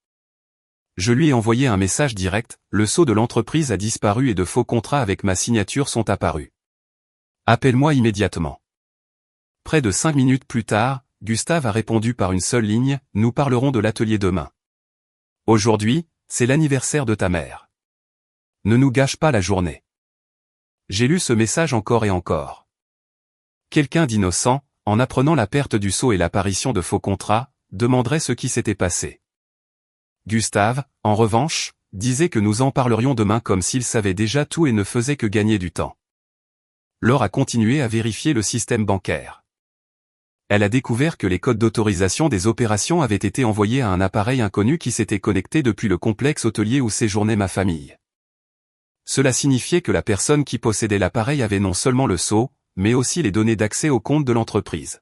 Je lui ai envoyé un message direct, le sceau de l'entreprise a disparu et de faux contrats avec ma signature sont apparus. Appelle-moi immédiatement. Près de 5 minutes plus tard, Gustave a répondu par une seule ligne, nous parlerons de l'atelier demain. Aujourd'hui, c'est l'anniversaire de ta mère. Ne nous gâche pas la journée. J'ai lu ce message encore et encore. Quelqu'un d'innocent, en apprenant la perte du sceau et l'apparition de faux contrats, demanderait ce qui s'était passé. Gustave, en revanche, disait que nous en parlerions demain comme s'il savait déjà tout et ne faisait que gagner du temps. Laure a continué à vérifier le système bancaire. Elle a découvert que les codes d'autorisation des opérations avaient été envoyés à un appareil inconnu qui s'était connecté depuis le complexe hôtelier où séjournait ma famille. Cela signifiait que la personne qui possédait l'appareil avait non seulement le sceau, mais aussi les données d'accès au compte de l'entreprise.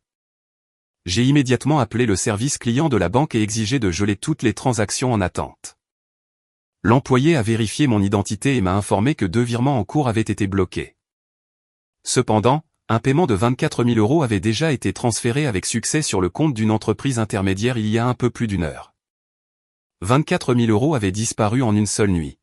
J'ai immédiatement appelé le service client de la banque et exigé de geler toutes les transactions en attente. L'employé a vérifié mon identité et m'a informé que 2 virements en cours avaient été bloqués. Cependant, un paiement de 24 000 € avait déjà été transféré avec succès sur le compte d'une entreprise intermédiaire il y a un peu plus d'1 heure. 24 000 € avaient disparu en une seule nuit.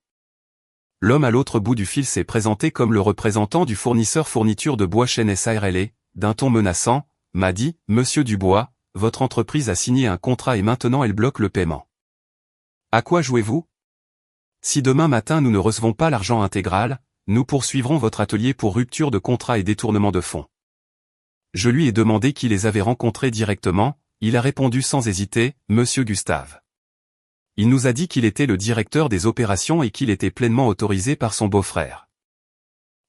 L'homme à l'autre bout du fil s'est présenté comme le représentant du fournisseur fourniture de bois Chêne SARL et, d'un ton menaçant, m'a dit, Monsieur Dubois, votre entreprise a signé un contrat et maintenant elle bloque le paiement. À quoi jouez-vous? Si demain matin nous ne recevons pas l'argent intégral, nous poursuivrons votre atelier pour rupture de contrat et détournement de fonds. Je lui ai demandé qui les avait rencontrés directement, il a répondu sans hésiter, Monsieur Gustave. Il nous a dit qu'il était le directeur des opérations et qu'il était pleinement autorisé par son beau-frère.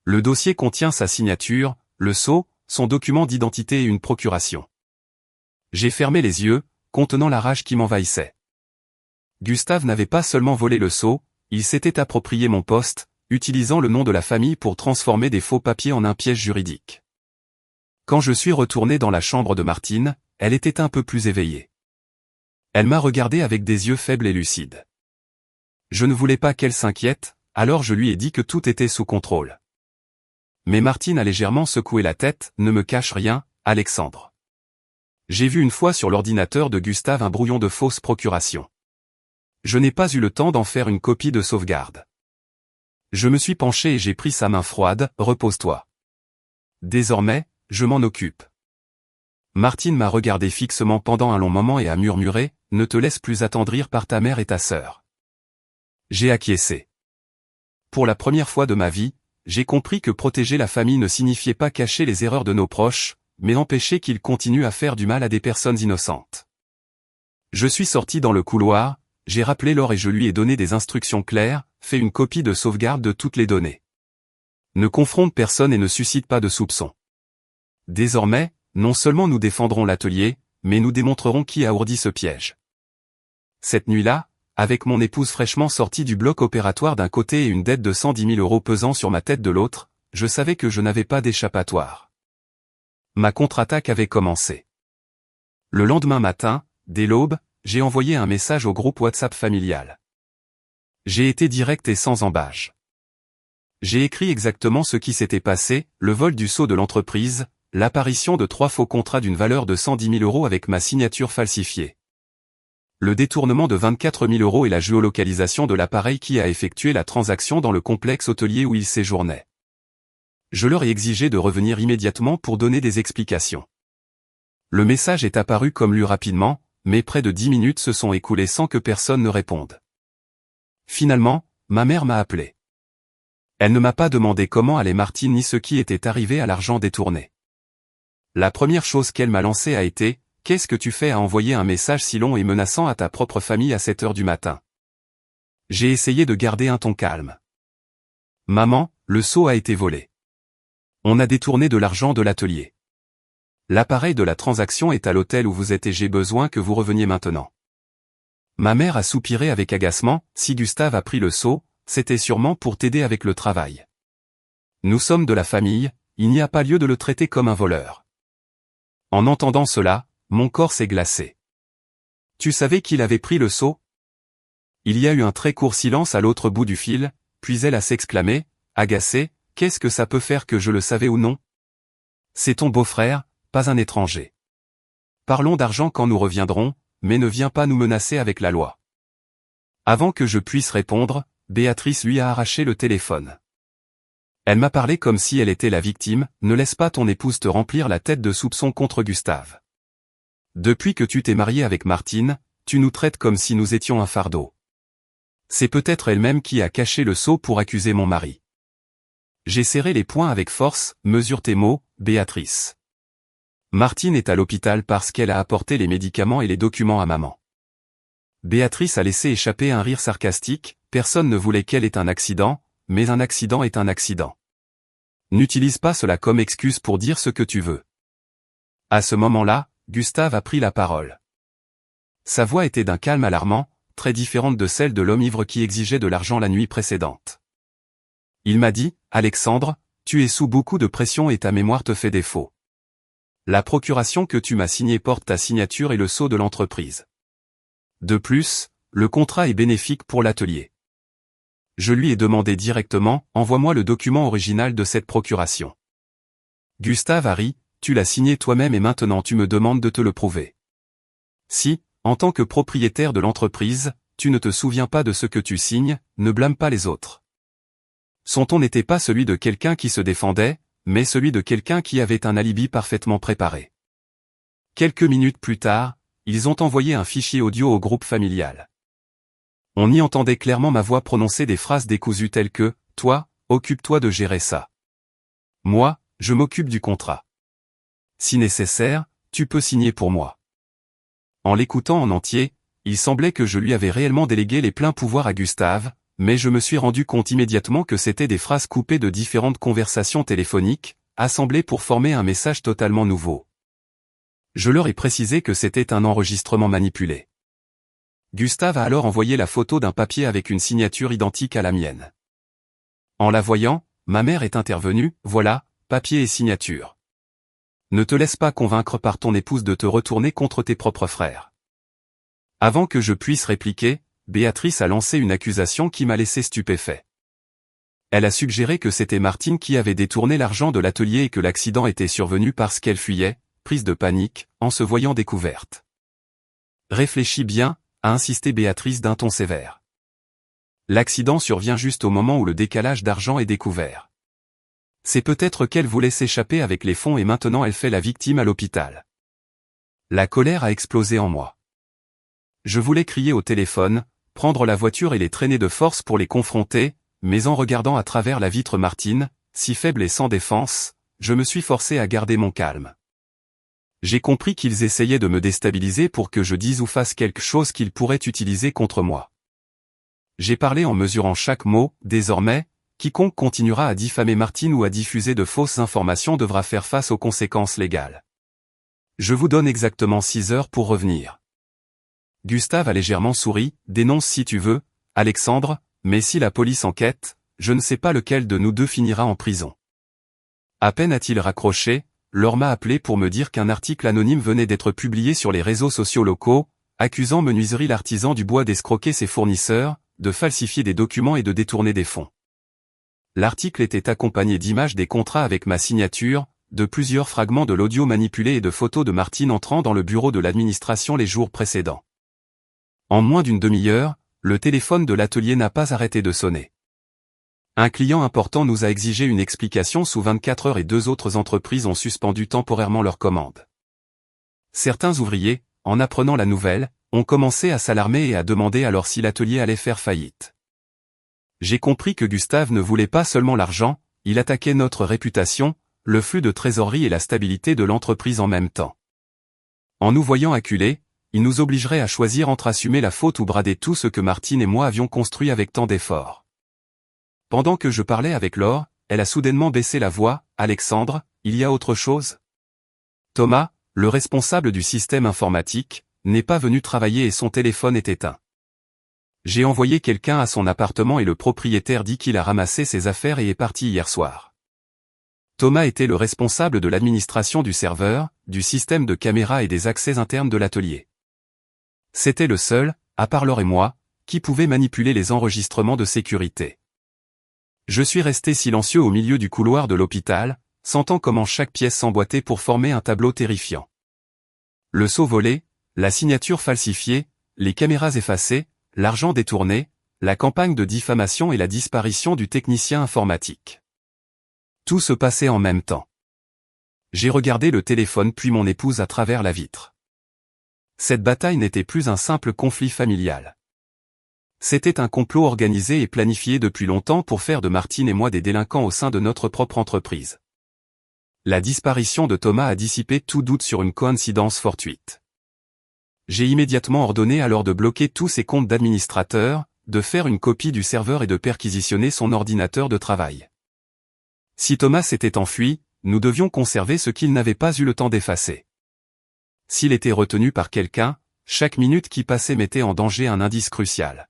Le dossier contient sa signature, le sceau, son document d'identité et une procuration. J'ai fermé les yeux, contenant la rage qui m'envahissait. Gustave n'avait pas seulement volé le sceau, il s'était approprié mon poste, utilisant le nom de la famille pour transformer des faux papiers en un piège juridique. Quand je suis retourné dans la chambre de Martine, elle était un peu plus éveillée. Elle m'a regardé avec des yeux faibles et lucides. Je ne voulais pas qu'elle s'inquiète, alors je lui ai dit que tout était sous contrôle. Mais Martine a légèrement secoué la tête, ne me cache rien, Alexandre. J'ai vu une fois sur l'ordinateur de Gustave un brouillon de fausse procuration. Je n'ai pas eu le temps d'en faire une copie de sauvegarde. Je me suis penché et j'ai pris sa main froide, repose-toi. Désormais, je m'en occupe. Martine m'a regardé fixement pendant un long moment et a murmuré, ne te laisse plus attendrir par ta mère et ta sœur. J'ai acquiescé. Pour la première fois de ma vie, j'ai compris que protéger la famille ne signifiait pas cacher les erreurs de nos proches, mais empêcher qu'ils continuent à faire du mal à des personnes innocentes. Je suis sorti dans le couloir, j'ai rappelé Laure et je lui ai donné des instructions claires, fais une copie de sauvegarde de toutes les données. Ne confronte personne et ne suscite pas de soupçons. Désormais, non seulement nous défendrons l'atelier, mais nous démontrerons qui a ourdi ce piège. Cette nuit-là, avec mon épouse fraîchement sortie du bloc opératoire d'un côté et une dette de 110 000 € pesant sur ma tête de l'autre, je savais que je n'avais pas d'échappatoire. Ma contre-attaque avait commencé. Le lendemain matin, dès l'aube, j'ai envoyé un message au groupe WhatsApp familial. J'ai été direct et sans embâche. J'ai écrit exactement ce qui s'était passé, le vol du sceau de l'entreprise, l'apparition de 3 faux contrats d'une valeur de 110 000 € avec ma signature falsifiée. Le détournement de 24 000 € et la géolocalisation de l'appareil qui a effectué la transaction dans le complexe hôtelier où il séjournait. Je leur ai exigé de revenir immédiatement pour donner des explications. Le message est apparu comme lu rapidement, mais près de 10 minutes se sont écoulées sans que personne ne réponde. Finalement, ma mère m'a appelé. Elle ne m'a pas demandé comment allait Martine ni ce qui était arrivé à l'argent détourné. La première chose qu'elle m'a lancée a été « Qu'est-ce que tu fais à envoyer un message si long et menaçant à ta propre famille à 7 heures du matin ?» J'ai essayé de garder un ton calme. « Maman, le sceau a été volé. On a détourné de l'argent de l'atelier. L'appareil de la transaction est à l'hôtel où vous êtes et j'ai besoin que vous reveniez maintenant. » Ma mère a soupiré avec agacement, « Si Gustave a pris le sceau, c'était sûrement pour t'aider avec le travail. Nous sommes de la famille, il n'y a pas lieu de le traiter comme un voleur. » En entendant cela, mon corps s'est glacé. « Tu savais qu'il avait pris le sceau ?» Il y a eu un très court silence à l'autre bout du fil, puis elle a s'exclamé, agacée, « Qu'est-ce que ça peut faire que je le savais ou non ? C'est ton beau-frère, pas un étranger. Parlons d'argent quand nous reviendrons, mais ne viens pas nous menacer avec la loi. » Avant que je puisse répondre, Béatrice lui a arraché le téléphone. Elle m'a parlé comme si elle était la victime, « Ne laisse pas ton épouse te remplir la tête de soupçons contre Gustave. Depuis que tu t'es marié avec Martine, tu nous traites comme si nous étions un fardeau. C'est peut-être elle-même qui a caché le sceau pour accuser mon mari. » J'ai serré les poings avec force, « Mesure tes mots, Béatrice. Martine est à l'hôpital parce qu'elle a apporté les médicaments et les documents à maman. » Béatrice a laissé échapper un rire sarcastique, « Personne ne voulait qu'elle ait un accident, mais un accident est un accident. N'utilise pas cela comme excuse pour dire ce que tu veux. » À ce moment-là, Gustave a pris la parole. Sa voix était d'un calme alarmant, très différente de celle de l'homme ivre qui exigeait de l'argent la nuit précédente. Il m'a dit, « Alexandre, tu es sous beaucoup de pression et ta mémoire te fait défaut. La procuration que tu m'as signée porte ta signature et le sceau de l'entreprise. De plus, le contrat est bénéfique pour l'atelier. » Je lui ai demandé directement, « Envoie-moi le document original de cette procuration. » Gustave a ri, « Tu l'as signé toi-même et maintenant tu me demandes de te le prouver. Si, en tant que propriétaire de l'entreprise, tu ne te souviens pas de ce que tu signes, ne blâme pas les autres. » Son ton n'était pas celui de quelqu'un qui se défendait, mais celui de quelqu'un qui avait un alibi parfaitement préparé. Quelques minutes plus tard, ils ont envoyé un fichier audio au groupe familial. On y entendait clairement ma voix prononcer des phrases décousues telles que « Toi, occupe-toi de gérer ça. Moi, je m'occupe du contrat. Si nécessaire, tu peux signer pour moi. » En l'écoutant en entier, Il semblait que je lui avais réellement délégué les pleins pouvoirs à Gustave, mais je me suis rendu compte immédiatement que c'étaient des phrases coupées de différentes conversations téléphoniques, assemblées pour former un message totalement nouveau. Je leur ai précisé que c'était un enregistrement manipulé. Gustave a alors envoyé la photo d'un papier avec une signature identique à la mienne. En la voyant, ma mère est intervenue, voilà, papier et signature. Ne te laisse pas convaincre par ton épouse de te retourner contre tes propres frères. Avant que je puisse répliquer, Béatrice a lancé une accusation qui m'a laissé stupéfait. Elle a suggéré que c'était Martine qui avait détourné l'argent de l'atelier et que l'accident était survenu parce qu'elle fuyait, prise de panique, en se voyant découverte. Réfléchis bien, a insisté Béatrice d'un ton sévère. L'accident survient juste au moment où le décalage d'argent est découvert. C'est peut-être qu'elle voulait s'échapper avec les fonds et maintenant elle fait la victime à l'hôpital. La colère a explosé en moi. Je voulais crier au téléphone, prendre la voiture et les traîner de force pour les confronter, mais en regardant à travers la vitre Martine, si faible et sans défense, je me suis forcé à garder mon calme. J'ai compris qu'ils essayaient de me déstabiliser pour que je dise ou fasse quelque chose qu'ils pourraient utiliser contre moi. J'ai parlé en mesurant chaque mot, désormais, quiconque continuera à diffamer Martine ou à diffuser de fausses informations devra faire face aux conséquences légales. Je vous donne exactement 6 heures pour revenir. Gustave a légèrement souri, dénonce si tu veux, Alexandre, mais si la police enquête, je ne sais pas lequel de nous deux finira en prison. À peine a-t-il raccroché, Laure m'a appelé pour me dire qu'un article anonyme venait d'être publié sur les réseaux sociaux locaux, accusant Menuiserie l'Artisan du Bois d'escroquer ses fournisseurs, de falsifier des documents et de détourner des fonds. L'article était accompagné d'images des contrats avec ma signature, de plusieurs fragments de l'audio manipulé et de photos de Martine entrant dans le bureau de l'administration les jours précédents. En moins d'une demi-heure, le téléphone de l'atelier n'a pas arrêté de sonner. Un client important nous a exigé une explication sous 24 heures et 2 autres entreprises ont suspendu temporairement leurs commandes. Certains ouvriers, en apprenant la nouvelle, ont commencé à s'alarmer et à demander alors si l'atelier allait faire faillite. J'ai compris que Gustave ne voulait pas seulement l'argent, il attaquait notre réputation, le flux de trésorerie et la stabilité de l'entreprise en même temps. En nous voyant acculés, il nous obligerait à choisir entre assumer la faute ou brader tout ce que Martine et moi avions construit avec tant d'efforts. Pendant que je parlais avec Laure, elle a soudainement baissé la voix, « Alexandre, il y a autre chose ?» Thomas, le responsable du système informatique, n'est pas venu travailler et son téléphone est éteint. J'ai envoyé quelqu'un à son appartement et le propriétaire dit qu'il a ramassé ses affaires et est parti hier soir. Thomas était le responsable de l'administration du serveur, du système de caméras et des accès internes de l'atelier. C'était le seul, à part Laure et moi, qui pouvait manipuler les enregistrements de sécurité. Je suis resté silencieux au milieu du couloir de l'hôpital, sentant comment chaque pièce s'emboîtait pour former un tableau terrifiant. Le sceau volé, la signature falsifiée, les caméras effacées, l'argent détourné, la campagne de diffamation et la disparition du technicien informatique. Tout se passait en même temps. J'ai regardé le téléphone puis mon épouse à travers la vitre. Cette bataille n'était plus un simple conflit familial. C'était un complot organisé et planifié depuis longtemps pour faire de Martine et moi des délinquants au sein de notre propre entreprise. La disparition de Thomas a dissipé tout doute sur une coïncidence fortuite. J'ai immédiatement ordonné alors de bloquer tous ses comptes d'administrateur, de faire une copie du serveur et de perquisitionner son ordinateur de travail. Si Thomas s'était enfui, nous devions conserver ce qu'il n'avait pas eu le temps d'effacer. S'il était retenu par quelqu'un, chaque minute qui passait mettait en danger un indice crucial.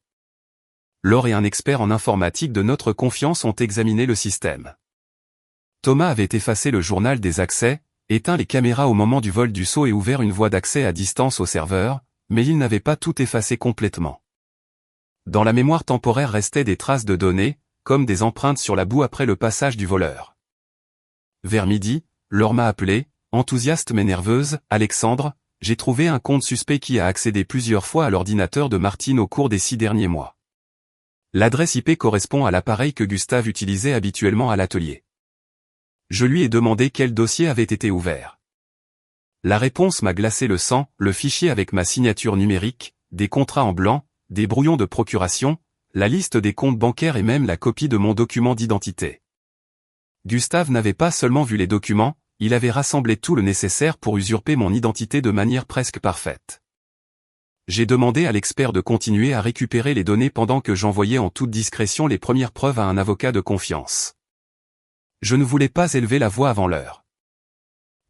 Laure et un expert en informatique de notre confiance ont examiné le système. Thomas avait effacé le journal des accès, éteint les caméras au moment du vol du sceau et ouvert une voie d'accès à distance au serveur, mais il n'avait pas tout effacé complètement. Dans la mémoire temporaire restaient des traces de données, comme des empreintes sur la boue après le passage du voleur. Vers midi, Laure m'a appelé, enthousiaste mais nerveuse, « Alexandre, j'ai trouvé un compte suspect qui a accédé plusieurs fois à l'ordinateur de Martine au cours des 6 derniers mois. L'adresse IP correspond à l'appareil que Gustave utilisait habituellement à l'atelier. Je lui ai demandé quel dossier avait été ouvert. La réponse m'a glacé le sang, le fichier avec ma signature numérique, des contrats en blanc, des brouillons de procuration, la liste des comptes bancaires et même la copie de mon document d'identité. Gustave n'avait pas seulement vu les documents, il avait rassemblé tout le nécessaire pour usurper mon identité de manière presque parfaite. J'ai demandé à l'expert de continuer à récupérer les données pendant que j'envoyais en toute discrétion les premières preuves à un avocat de confiance. Je ne voulais pas élever la voix avant l'heure.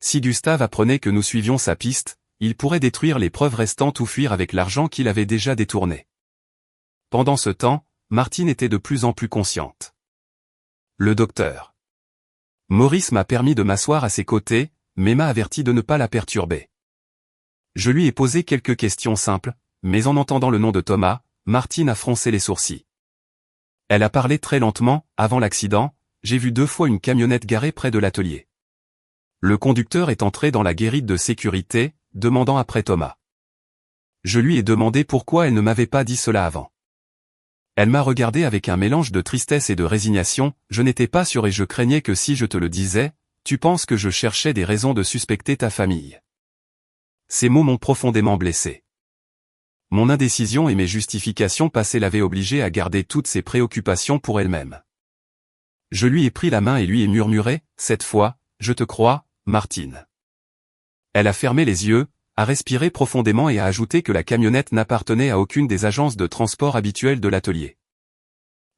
Si Gustave apprenait que nous suivions sa piste, il pourrait détruire les preuves restantes ou fuir avec l'argent qu'il avait déjà détourné. Pendant ce temps, Martine était de plus en plus consciente. Le docteur Maurice m'a permis de m'asseoir à ses côtés, mais m'a averti de ne pas la perturber. Je lui ai posé quelques questions simples, mais en entendant le nom de Thomas, Martine a froncé les sourcils. Elle a parlé très lentement. Avant l'accident, j'ai vu 2 fois une camionnette garée près de l'atelier. Le conducteur est entré dans la guérite de sécurité, demandant après Thomas. Je lui ai demandé pourquoi elle ne m'avait pas dit cela avant. Elle m'a regardé avec un mélange de tristesse et de résignation. Je n'étais pas sûr et je craignais que si je te le disais, tu penses que je cherchais des raisons de suspecter ta famille. Ces mots m'ont profondément blessé. Mon indécision et mes justifications passées l'avaient obligée à garder toutes ses préoccupations pour elle-même. Je lui ai pris la main et lui ai murmuré, cette fois, je te crois, Martine. Elle a fermé les yeux, a respiré profondément et a ajouté que la camionnette n'appartenait à aucune des agences de transport habituelles de l'atelier.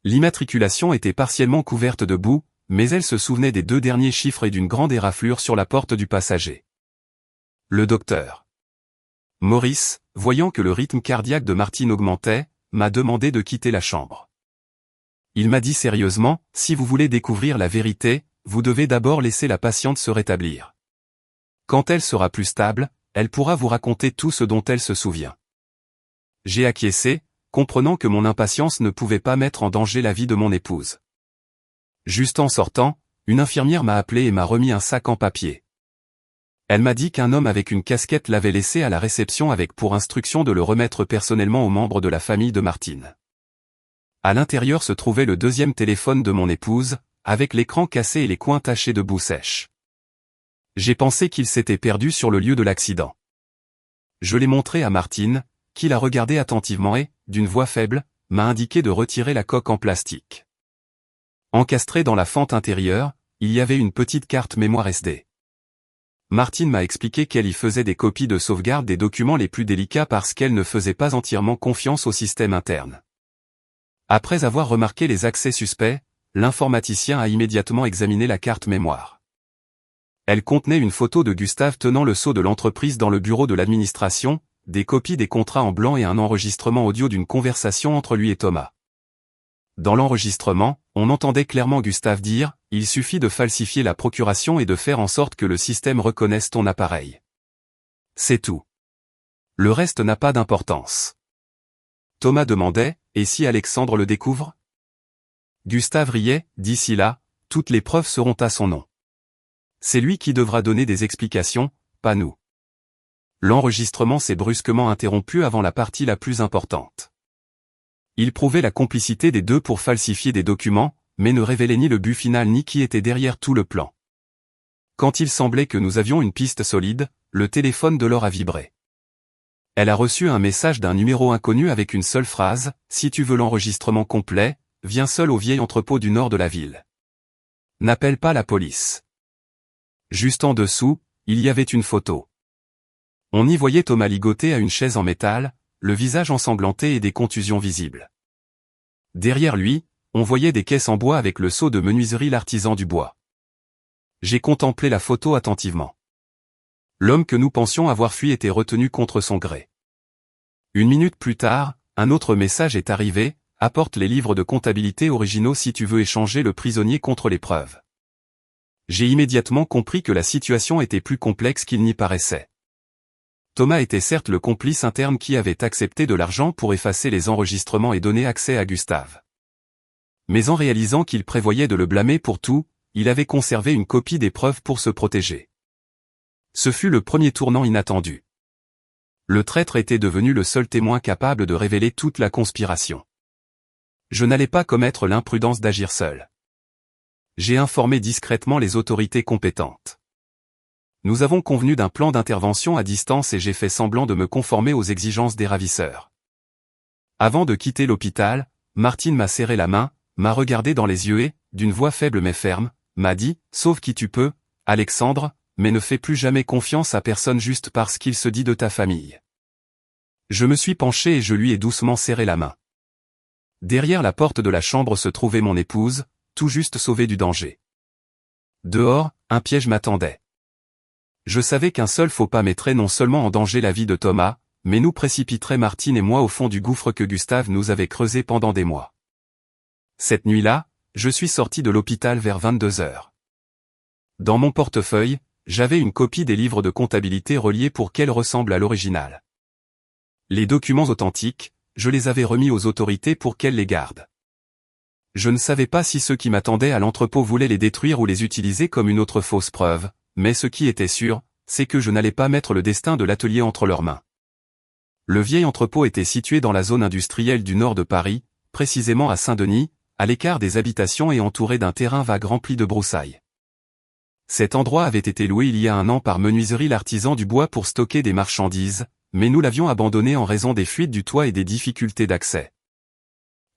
L'immatriculation était partiellement couverte de boue, mais elle se souvenait des 2 derniers chiffres et d'une grande éraflure sur la porte du passager. Le docteur Maurice, voyant que le rythme cardiaque de Martine augmentait, m'a demandé de quitter la chambre. Il m'a dit sérieusement, si vous voulez découvrir la vérité, vous devez d'abord laisser la patiente se rétablir. Quand elle sera plus stable, elle pourra vous raconter tout ce dont elle se souvient. J'ai acquiescé, comprenant que mon impatience ne pouvait pas mettre en danger la vie de mon épouse. Juste en sortant, une infirmière m'a appelé et m'a remis un sac en papier. Elle m'a dit qu'un homme avec une casquette l'avait laissé à la réception avec pour instruction de le remettre personnellement aux membres de la famille de Martine. À l'intérieur se trouvait le 2e téléphone de mon épouse, avec l'écran cassé et les coins tachés de boue sèche. J'ai pensé qu'il s'était perdu sur le lieu de l'accident. Je l'ai montré à Martine, qui l'a regardé attentivement et, d'une voix faible, m'a indiqué de retirer la coque en plastique. Encastrée dans la fente intérieure, il y avait une petite carte mémoire SD. Martine m'a expliqué qu'elle y faisait des copies de sauvegarde des documents les plus délicats parce qu'elle ne faisait pas entièrement confiance au système interne. Après avoir remarqué les accès suspects, l'informaticien a immédiatement examiné la carte mémoire. Elle contenait une photo de Gustave tenant le sceau de l'entreprise dans le bureau de l'administration, des copies des contrats en blanc et un enregistrement audio d'une conversation entre lui et Thomas. Dans l'enregistrement, on entendait clairement Gustave dire « Il suffit de falsifier la procuration et de faire en sorte que le système reconnaisse ton appareil. C'est tout. Le reste n'a pas d'importance. » Thomas demandait « Et si Alexandre le découvre ?» Gustave riait « D'ici là, toutes les preuves seront à son nom. C'est lui qui devra donner des explications, pas nous. » L'enregistrement s'est brusquement interrompu avant la partie la plus importante. Il prouvait la complicité des 2 pour falsifier des documents, mais ne révélait ni le but final ni qui était derrière tout le plan. Quand il semblait que nous avions une piste solide, le téléphone de Laure a vibré. Elle a reçu un message d'un numéro inconnu avec une seule phrase, « Si tu veux l'enregistrement complet, viens seul au vieil entrepôt du nord de la ville. N'appelle pas la police. » Juste en dessous, il y avait une photo. On y voyait Thomas ligoté à une chaise en métal, le visage ensanglanté et des contusions visibles. Derrière lui, on voyait des caisses en bois avec le sceau de menuiserie l'artisan du bois. J'ai contemplé la photo attentivement. L'homme que nous pensions avoir fui était retenu contre son gré. 1 minute plus tard, un autre message est arrivé, « Apporte les livres de comptabilité originaux si tu veux échanger le prisonnier contre les preuves. » J'ai immédiatement compris que la situation était plus complexe qu'il n'y paraissait. Thomas était certes le complice interne qui avait accepté de l'argent pour effacer les enregistrements et donner accès à Gustave. Mais en réalisant qu'il prévoyait de le blâmer pour tout, il avait conservé une copie des preuves pour se protéger. Ce fut le premier tournant inattendu. Le traître était devenu le seul témoin capable de révéler toute la conspiration. Je n'allais pas commettre l'imprudence d'agir seul. J'ai informé discrètement les autorités compétentes. Nous avons convenu d'un plan d'intervention à distance et j'ai fait semblant de me conformer aux exigences des ravisseurs. Avant de quitter l'hôpital, Martine m'a serré la main, m'a regardé dans les yeux et, d'une voix faible mais ferme, m'a dit « Sauve qui tu peux, Alexandre, mais ne fais plus jamais confiance à personne juste parce qu'il se dit de ta famille. » Je me suis penché et je lui ai doucement serré la main. Derrière la porte de la chambre se trouvait mon épouse, tout juste sauvée du danger. Dehors, un piège m'attendait. Je savais qu'un seul faux pas mettrait non seulement en danger la vie de Thomas, mais nous précipiterait Martine et moi au fond du gouffre que Gustave nous avait creusé pendant des mois. Cette nuit-là, je suis sorti de l'hôpital vers 22 heures. Dans mon portefeuille, j'avais une copie des livres de comptabilité reliés pour qu'elle ressemble à l'original. Les documents authentiques, je les avais remis aux autorités pour qu'elles les gardent. Je ne savais pas si ceux qui m'attendaient à l'entrepôt voulaient les détruire ou les utiliser comme une autre fausse preuve, mais ce qui était sûr, c'est que je n'allais pas mettre le destin de l'atelier entre leurs mains. Le vieil entrepôt était situé dans la zone industrielle du nord de Paris, précisément à Saint-Denis, à l'écart des habitations et entouré d'un terrain vague rempli de broussailles. Cet endroit avait été loué il y a un an par Menuiserie l'Artisan du Bois pour stocker des marchandises, mais nous l'avions abandonné en raison des fuites du toit et des difficultés d'accès.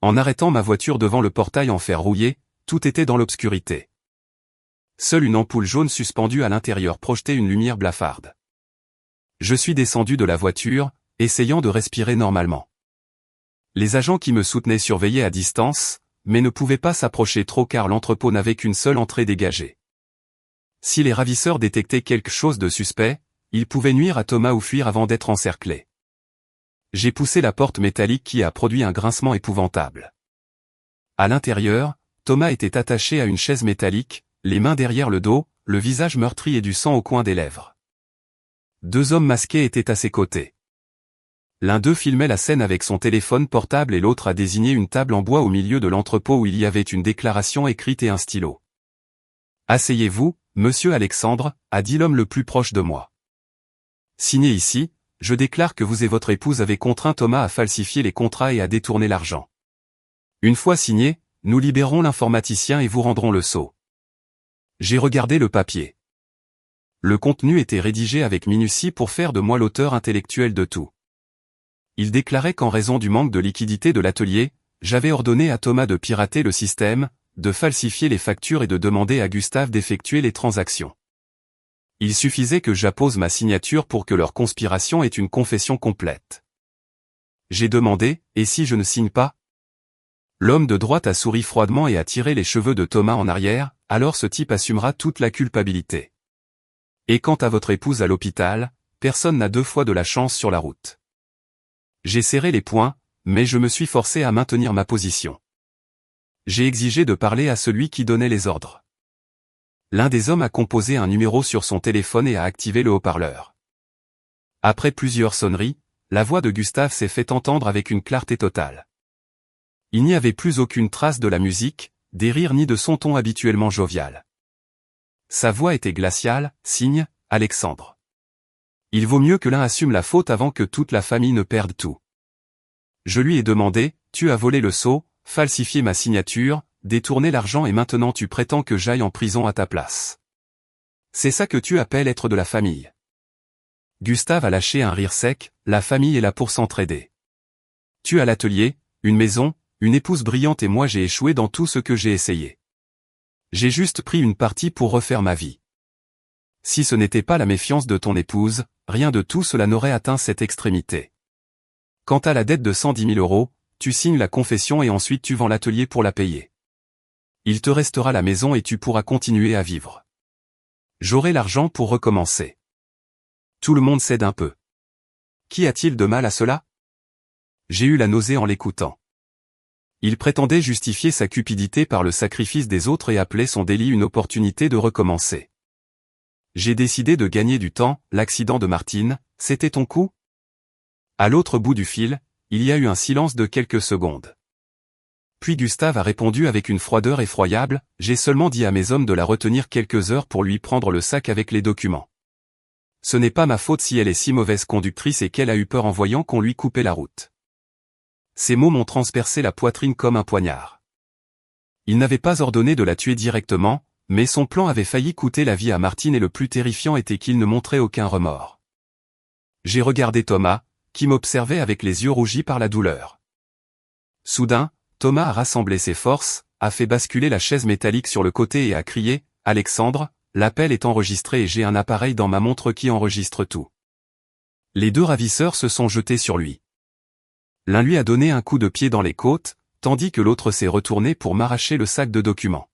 En arrêtant ma voiture devant le portail en fer rouillé, tout était dans l'obscurité. Seule une ampoule jaune suspendue à l'intérieur projetait une lumière blafarde. Je suis descendu de la voiture, essayant de respirer normalement. Les agents qui me soutenaient surveillaient à distance, mais ne pouvaient pas s'approcher trop car l'entrepôt n'avait qu'une seule entrée dégagée. Si les ravisseurs détectaient quelque chose de suspect, ils pouvaient nuire à Thomas ou fuir avant d'être encerclés. J'ai poussé la porte métallique qui a produit un grincement épouvantable. À l'intérieur, Thomas était attaché à une chaise métallique, les mains derrière le dos, le visage meurtri et du sang au coin des lèvres. Deux hommes masqués étaient à ses côtés. L'un d'eux filmait la scène avec son téléphone portable et l'autre a désigné une table en bois au milieu de l'entrepôt où il y avait une déclaration écrite et un stylo. « Asseyez-vous, monsieur Alexandre », a dit l'homme le plus proche de moi. « Signez ici, je déclare que vous et votre épouse avez contraint Thomas à falsifier les contrats et à détourner l'argent. Une fois signé, nous libérons l'informaticien et vous rendrons le sceau. » J'ai regardé le papier. Le contenu était rédigé avec minutie pour faire de moi l'auteur intellectuel de tout. Il déclarait qu'en raison du manque de liquidité de l'atelier, j'avais ordonné à Thomas de pirater le système, de falsifier les factures et de demander à Gustave d'effectuer les transactions. Il suffisait que j'appose ma signature pour que leur conspiration ait une confession complète. J'ai demandé, et si je ne signe pas? L'homme de droite a souri froidement et a tiré les cheveux de Thomas en arrière, alors ce type assumera toute la culpabilité. Et quant à votre épouse à l'hôpital, personne n'a deux fois de la chance sur la route. J'ai serré les poings, mais je me suis forcé à maintenir ma position. J'ai exigé de parler à celui qui donnait les ordres. L'un des hommes a composé un numéro sur son téléphone et a activé le haut-parleur. Après plusieurs sonneries, la voix de Gustave s'est fait entendre avec une clarté totale. Il n'y avait plus aucune trace de la musique, des rires ni de son ton habituellement jovial. Sa voix était glaciale, signe, Alexandre. Il vaut mieux que l'un assume la faute avant que toute la famille ne perde tout. Je lui ai demandé, tu as volé le sceau, falsifié ma signature, détourné l'argent et maintenant tu prétends que j'aille en prison à ta place. C'est ça que tu appelles être de la famille. Gustave a lâché un rire sec, la famille est là pour s'entraider. Tu as l'atelier, une maison, une épouse brillante et moi j'ai échoué dans tout ce que j'ai essayé. J'ai juste pris une partie pour refaire ma vie. Si ce n'était pas la méfiance de ton épouse, rien de tout cela n'aurait atteint cette extrémité. Quant à la dette de 110 000 €, tu signes la confession et ensuite tu vends l'atelier pour la payer. Il te restera la maison et tu pourras continuer à vivre. J'aurai l'argent pour recommencer. Tout le monde cède un peu. Qui a-t-il de mal à cela? J'ai eu la nausée en l'écoutant. Il prétendait justifier sa cupidité par le sacrifice des autres et appelait son délit une opportunité de recommencer. J'ai décidé de gagner du temps, l'accident de Martine, c'était ton coup? À l'autre bout du fil, il y a eu un silence de quelques secondes. Puis Gustave a répondu avec une froideur effroyable, j'ai seulement dit à mes hommes de la retenir quelques heures pour lui prendre le sac avec les documents. Ce n'est pas ma faute si elle est si mauvaise conductrice et qu'elle a eu peur en voyant qu'on lui coupait la route. Ces mots m'ont transpercé la poitrine comme un poignard. Il n'avait pas ordonné de la tuer directement, mais son plan avait failli coûter la vie à Martine et le plus terrifiant était qu'il ne montrait aucun remords. J'ai regardé Thomas, qui m'observait avec les yeux rougis par la douleur. Soudain, Thomas a rassemblé ses forces, a fait basculer la chaise métallique sur le côté et a crié « Alexandre, l'appel est enregistré et j'ai un appareil dans ma montre qui enregistre tout. Les deux ravisseurs se sont jetés sur lui. L'un lui a donné un coup de pied dans les côtes, tandis que l'autre s'est retourné pour m'arracher le sac de documents.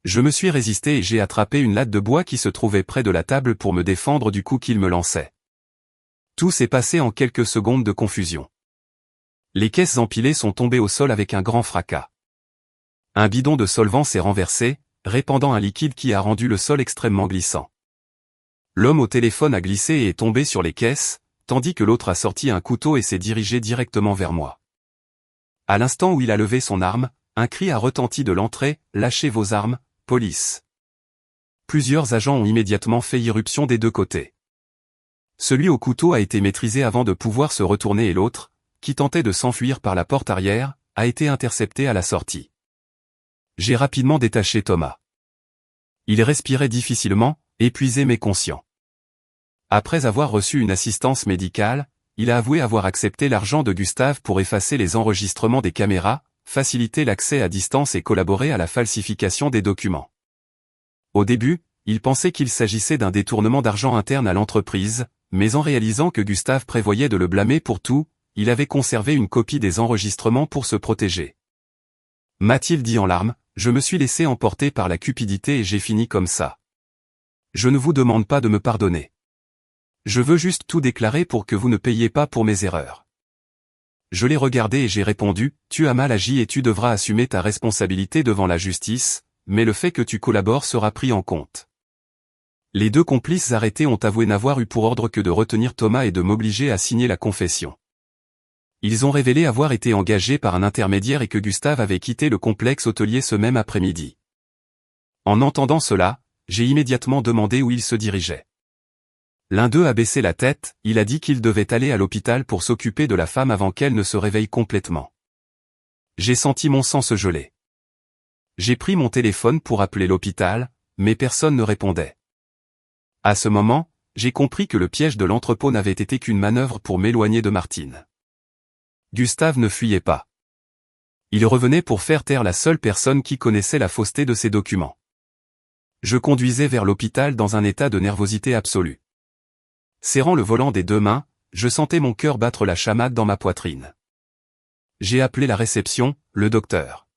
Je me suis résisté et j'ai attrapé une latte de bois qui se trouvait près de la table pour me défendre du coup qu'il me lançait. Tout s'est passé en quelques secondes de confusion. Les caisses empilées sont tombées au sol avec un grand fracas. Un bidon de solvant s'est renversé, répandant un liquide qui a rendu le sol extrêmement glissant. L'homme au téléphone a glissé et est tombé sur les caisses, tandis que l'autre a sorti un couteau et s'est dirigé directement vers moi. À l'instant où il a levé son arme, un cri a retenti de l'entrée, « Lâchez vos armes, police !» Plusieurs agents ont immédiatement fait irruption des deux côtés. Celui au couteau a été maîtrisé avant de pouvoir se retourner et l'autre, qui tentait de s'enfuir par la porte arrière, a été intercepté à la sortie. J'ai rapidement détaché Thomas. Il respirait difficilement, épuisé mais conscient. Après avoir reçu une assistance médicale, il a avoué avoir accepté l'argent de Gustave pour effacer les enregistrements des caméras, faciliter l'accès à distance et collaborer à la falsification des documents. Au début, il pensait qu'il s'agissait d'un détournement d'argent interne à l'entreprise, mais en réalisant que Gustave prévoyait de le blâmer pour tout, il avait conservé une copie des enregistrements pour se protéger. M'a-t-il dit en larmes, je me suis laissé emporter par la cupidité et j'ai fini comme ça. Je ne vous demande pas de me pardonner. Je veux juste tout déclarer pour que vous ne payiez pas pour mes erreurs. Je l'ai regardé et j'ai répondu, tu as mal agi et tu devras assumer ta responsabilité devant la justice, mais le fait que tu collabores sera pris en compte. Les deux complices arrêtés ont avoué n'avoir eu pour ordre que de retenir Thomas et de m'obliger à signer la confession. Ils ont révélé avoir été engagés par un intermédiaire et que Gustave avait quitté le complexe hôtelier ce même après-midi. En entendant cela, j'ai immédiatement demandé où ils se dirigeaient. L'un d'eux a baissé la tête, il a dit qu'il devait aller à l'hôpital pour s'occuper de la femme avant qu'elle ne se réveille complètement. J'ai senti mon sang se geler. J'ai pris mon téléphone pour appeler l'hôpital, mais personne ne répondait. À ce moment, j'ai compris que le piège de l'entrepôt n'avait été qu'une manœuvre pour m'éloigner de Martine. Gustave ne fuyait pas. Il revenait pour faire taire la seule personne qui connaissait la fausseté de ses documents. Je conduisais vers l'hôpital dans un état de nervosité absolue. Serrant le volant des deux mains, je sentais mon cœur battre la chamade dans ma poitrine. J'ai appelé la réception, le docteur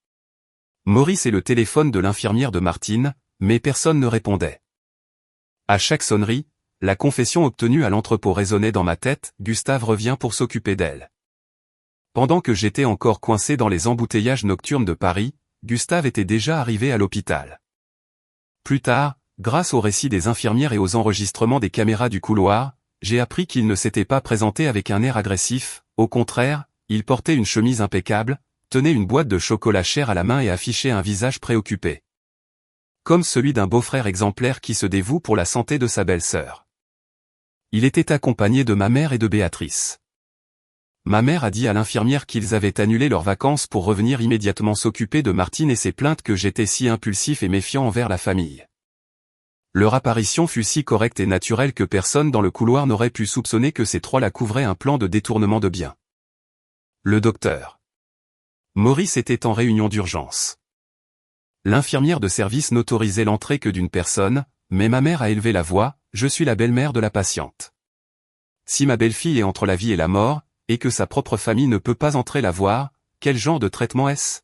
Maurice et le téléphone de l'infirmière de Martine, mais personne ne répondait. À chaque sonnerie, la confession obtenue à l'entrepôt résonnait dans ma tête, Gustave revient pour s'occuper d'elle. Pendant que j'étais encore coincé dans les embouteillages nocturnes de Paris, Gustave était déjà arrivé à l'hôpital. Plus tard, grâce au récit des infirmières et aux enregistrements des caméras du couloir, j'ai appris qu'il ne s'était pas présenté avec un air agressif, au contraire, il portait une chemise impeccable, tenait une boîte de chocolat cher à la main et affichait un visage préoccupé. Comme celui d'un beau-frère exemplaire qui se dévoue pour la santé de sa belle-sœur. Il était accompagné de ma mère et de Béatrice. Ma mère a dit à l'infirmière qu'ils avaient annulé leurs vacances pour revenir immédiatement s'occuper de Martine et ses plaintes que j'étais si impulsif et méfiant envers la famille. Leur apparition fut si correcte et naturelle que personne dans le couloir n'aurait pu soupçonner que ces trois-là couvraient un plan de détournement de biens. Le docteur Maurice était en réunion d'urgence. L'infirmière de service n'autorisait l'entrée que d'une personne, mais ma mère a élevé la voix, je suis la belle-mère de la patiente. Si ma belle-fille est entre la vie et la mort, et que sa propre famille ne peut pas entrer la voir, quel genre de traitement est-ce?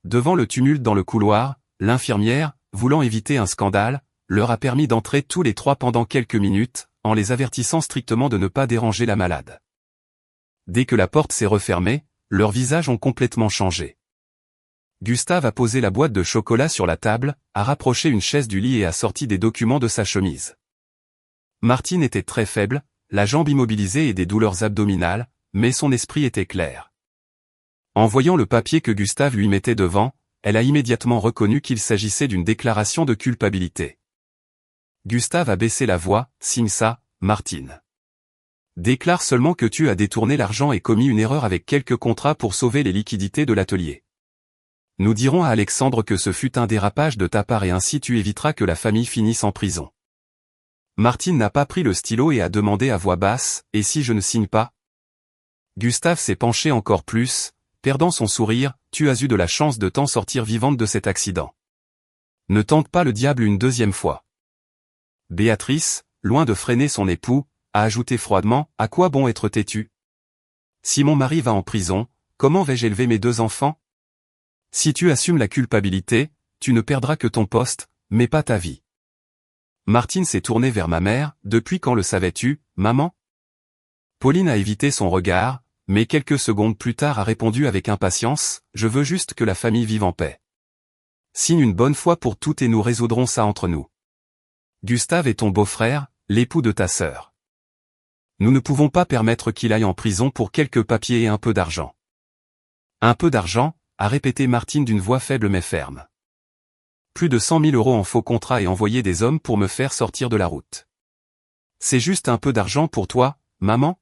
Devant le tumulte dans le couloir, l'infirmière, voulant éviter un scandale, leur a permis d'entrer tous les trois pendant quelques minutes, en les avertissant strictement de ne pas déranger la malade. Dès que la porte s'est refermée, leurs visages ont complètement changé. Gustave a posé la boîte de chocolat sur la table, a rapproché une chaise du lit et a sorti des documents de sa chemise. Martine était très faible, la jambe immobilisée et des douleurs abdominales, mais son esprit était clair. En voyant le papier que Gustave lui mettait devant, elle a immédiatement reconnu qu'il s'agissait d'une déclaration de culpabilité. Gustave a baissé la voix, signe ça, Martine. Déclare seulement que tu as détourné l'argent et commis une erreur avec quelques contrats pour sauver les liquidités de l'atelier. Nous dirons à Alexandre que ce fut un dérapage de ta part et ainsi tu éviteras que la famille finisse en prison. Martine n'a pas pris le stylo et a demandé à voix basse, et si je ne signe pas? Gustave s'est penché encore plus, perdant son sourire, tu as eu de la chance de t'en sortir vivante de cet accident. Ne tente pas le diable une deuxième fois. Béatrice, loin de freiner son époux, a ajouté froidement, à quoi bon être têtu? Si mon mari va en prison, comment vais-je élever mes 2 enfants? Si tu assumes la culpabilité, tu ne perdras que ton poste, mais pas ta vie. Martine s'est tournée vers ma mère, depuis quand le savais-tu, maman? Pauline a évité son regard, mais quelques secondes plus tard a répondu avec impatience, je veux juste que la famille vive en paix. Signe une bonne fois pour toutes et nous résoudrons ça entre nous. Gustave est ton beau-frère, l'époux de ta sœur. Nous ne pouvons pas permettre qu'il aille en prison pour quelques papiers et un peu d'argent. Un peu d'argent, a répété Martine d'une voix faible mais ferme. Plus de 100 000 € en faux contrats et envoyer des hommes pour me faire sortir de la route. C'est juste un peu d'argent pour toi, maman?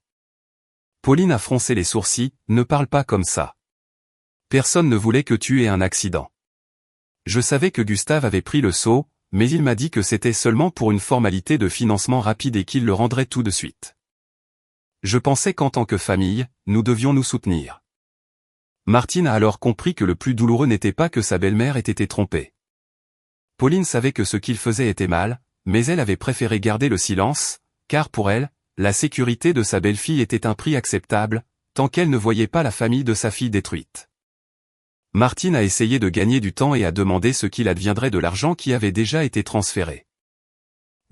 Pauline a froncé les sourcils, ne parle pas comme ça. Personne ne voulait que tu aies un accident. Je savais que Gustave avait pris le seau, mais il m'a dit que c'était seulement pour une formalité de financement rapide et qu'il le rendrait tout de suite. Je pensais qu'en tant que famille, nous devions nous soutenir. Martine a alors compris que le plus douloureux n'était pas que sa belle-mère ait été trompée. Pauline savait que ce qu'il faisait était mal, mais elle avait préféré garder le silence, car pour elle, la sécurité de sa belle-fille était un prix acceptable, tant qu'elle ne voyait pas la famille de sa fille détruite. Martine a essayé de gagner du temps et a demandé ce qu'il adviendrait de l'argent qui avait déjà été transféré.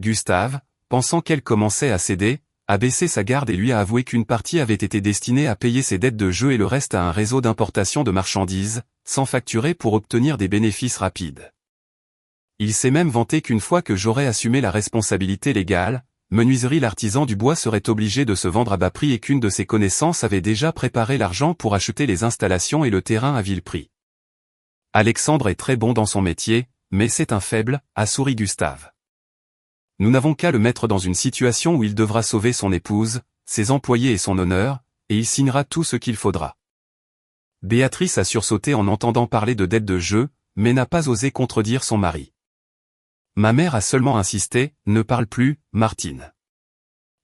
Gustave, pensant qu'elle commençait à céder, a baissé sa garde et lui a avoué qu'une partie avait été destinée à payer ses dettes de jeu et le reste à un réseau d'importation de marchandises, sans facturer pour obtenir des bénéfices rapides. Il s'est même vanté qu'une fois que j'aurais assumé la responsabilité légale, Menuiserie l'Artisan du Bois serait obligé de se vendre à bas prix et qu'une de ses connaissances avait déjà préparé l'argent pour acheter les installations et le terrain à vil prix. Alexandre est très bon dans son métier, mais c'est un faible, a souri Gustave. Nous n'avons qu'à le mettre dans une situation où il devra sauver son épouse, ses employés et son honneur, et il signera tout ce qu'il faudra. Béatrice a sursauté en entendant parler de dettes de jeu, mais n'a pas osé contredire son mari. Ma mère a seulement insisté, ne parle plus, Martine.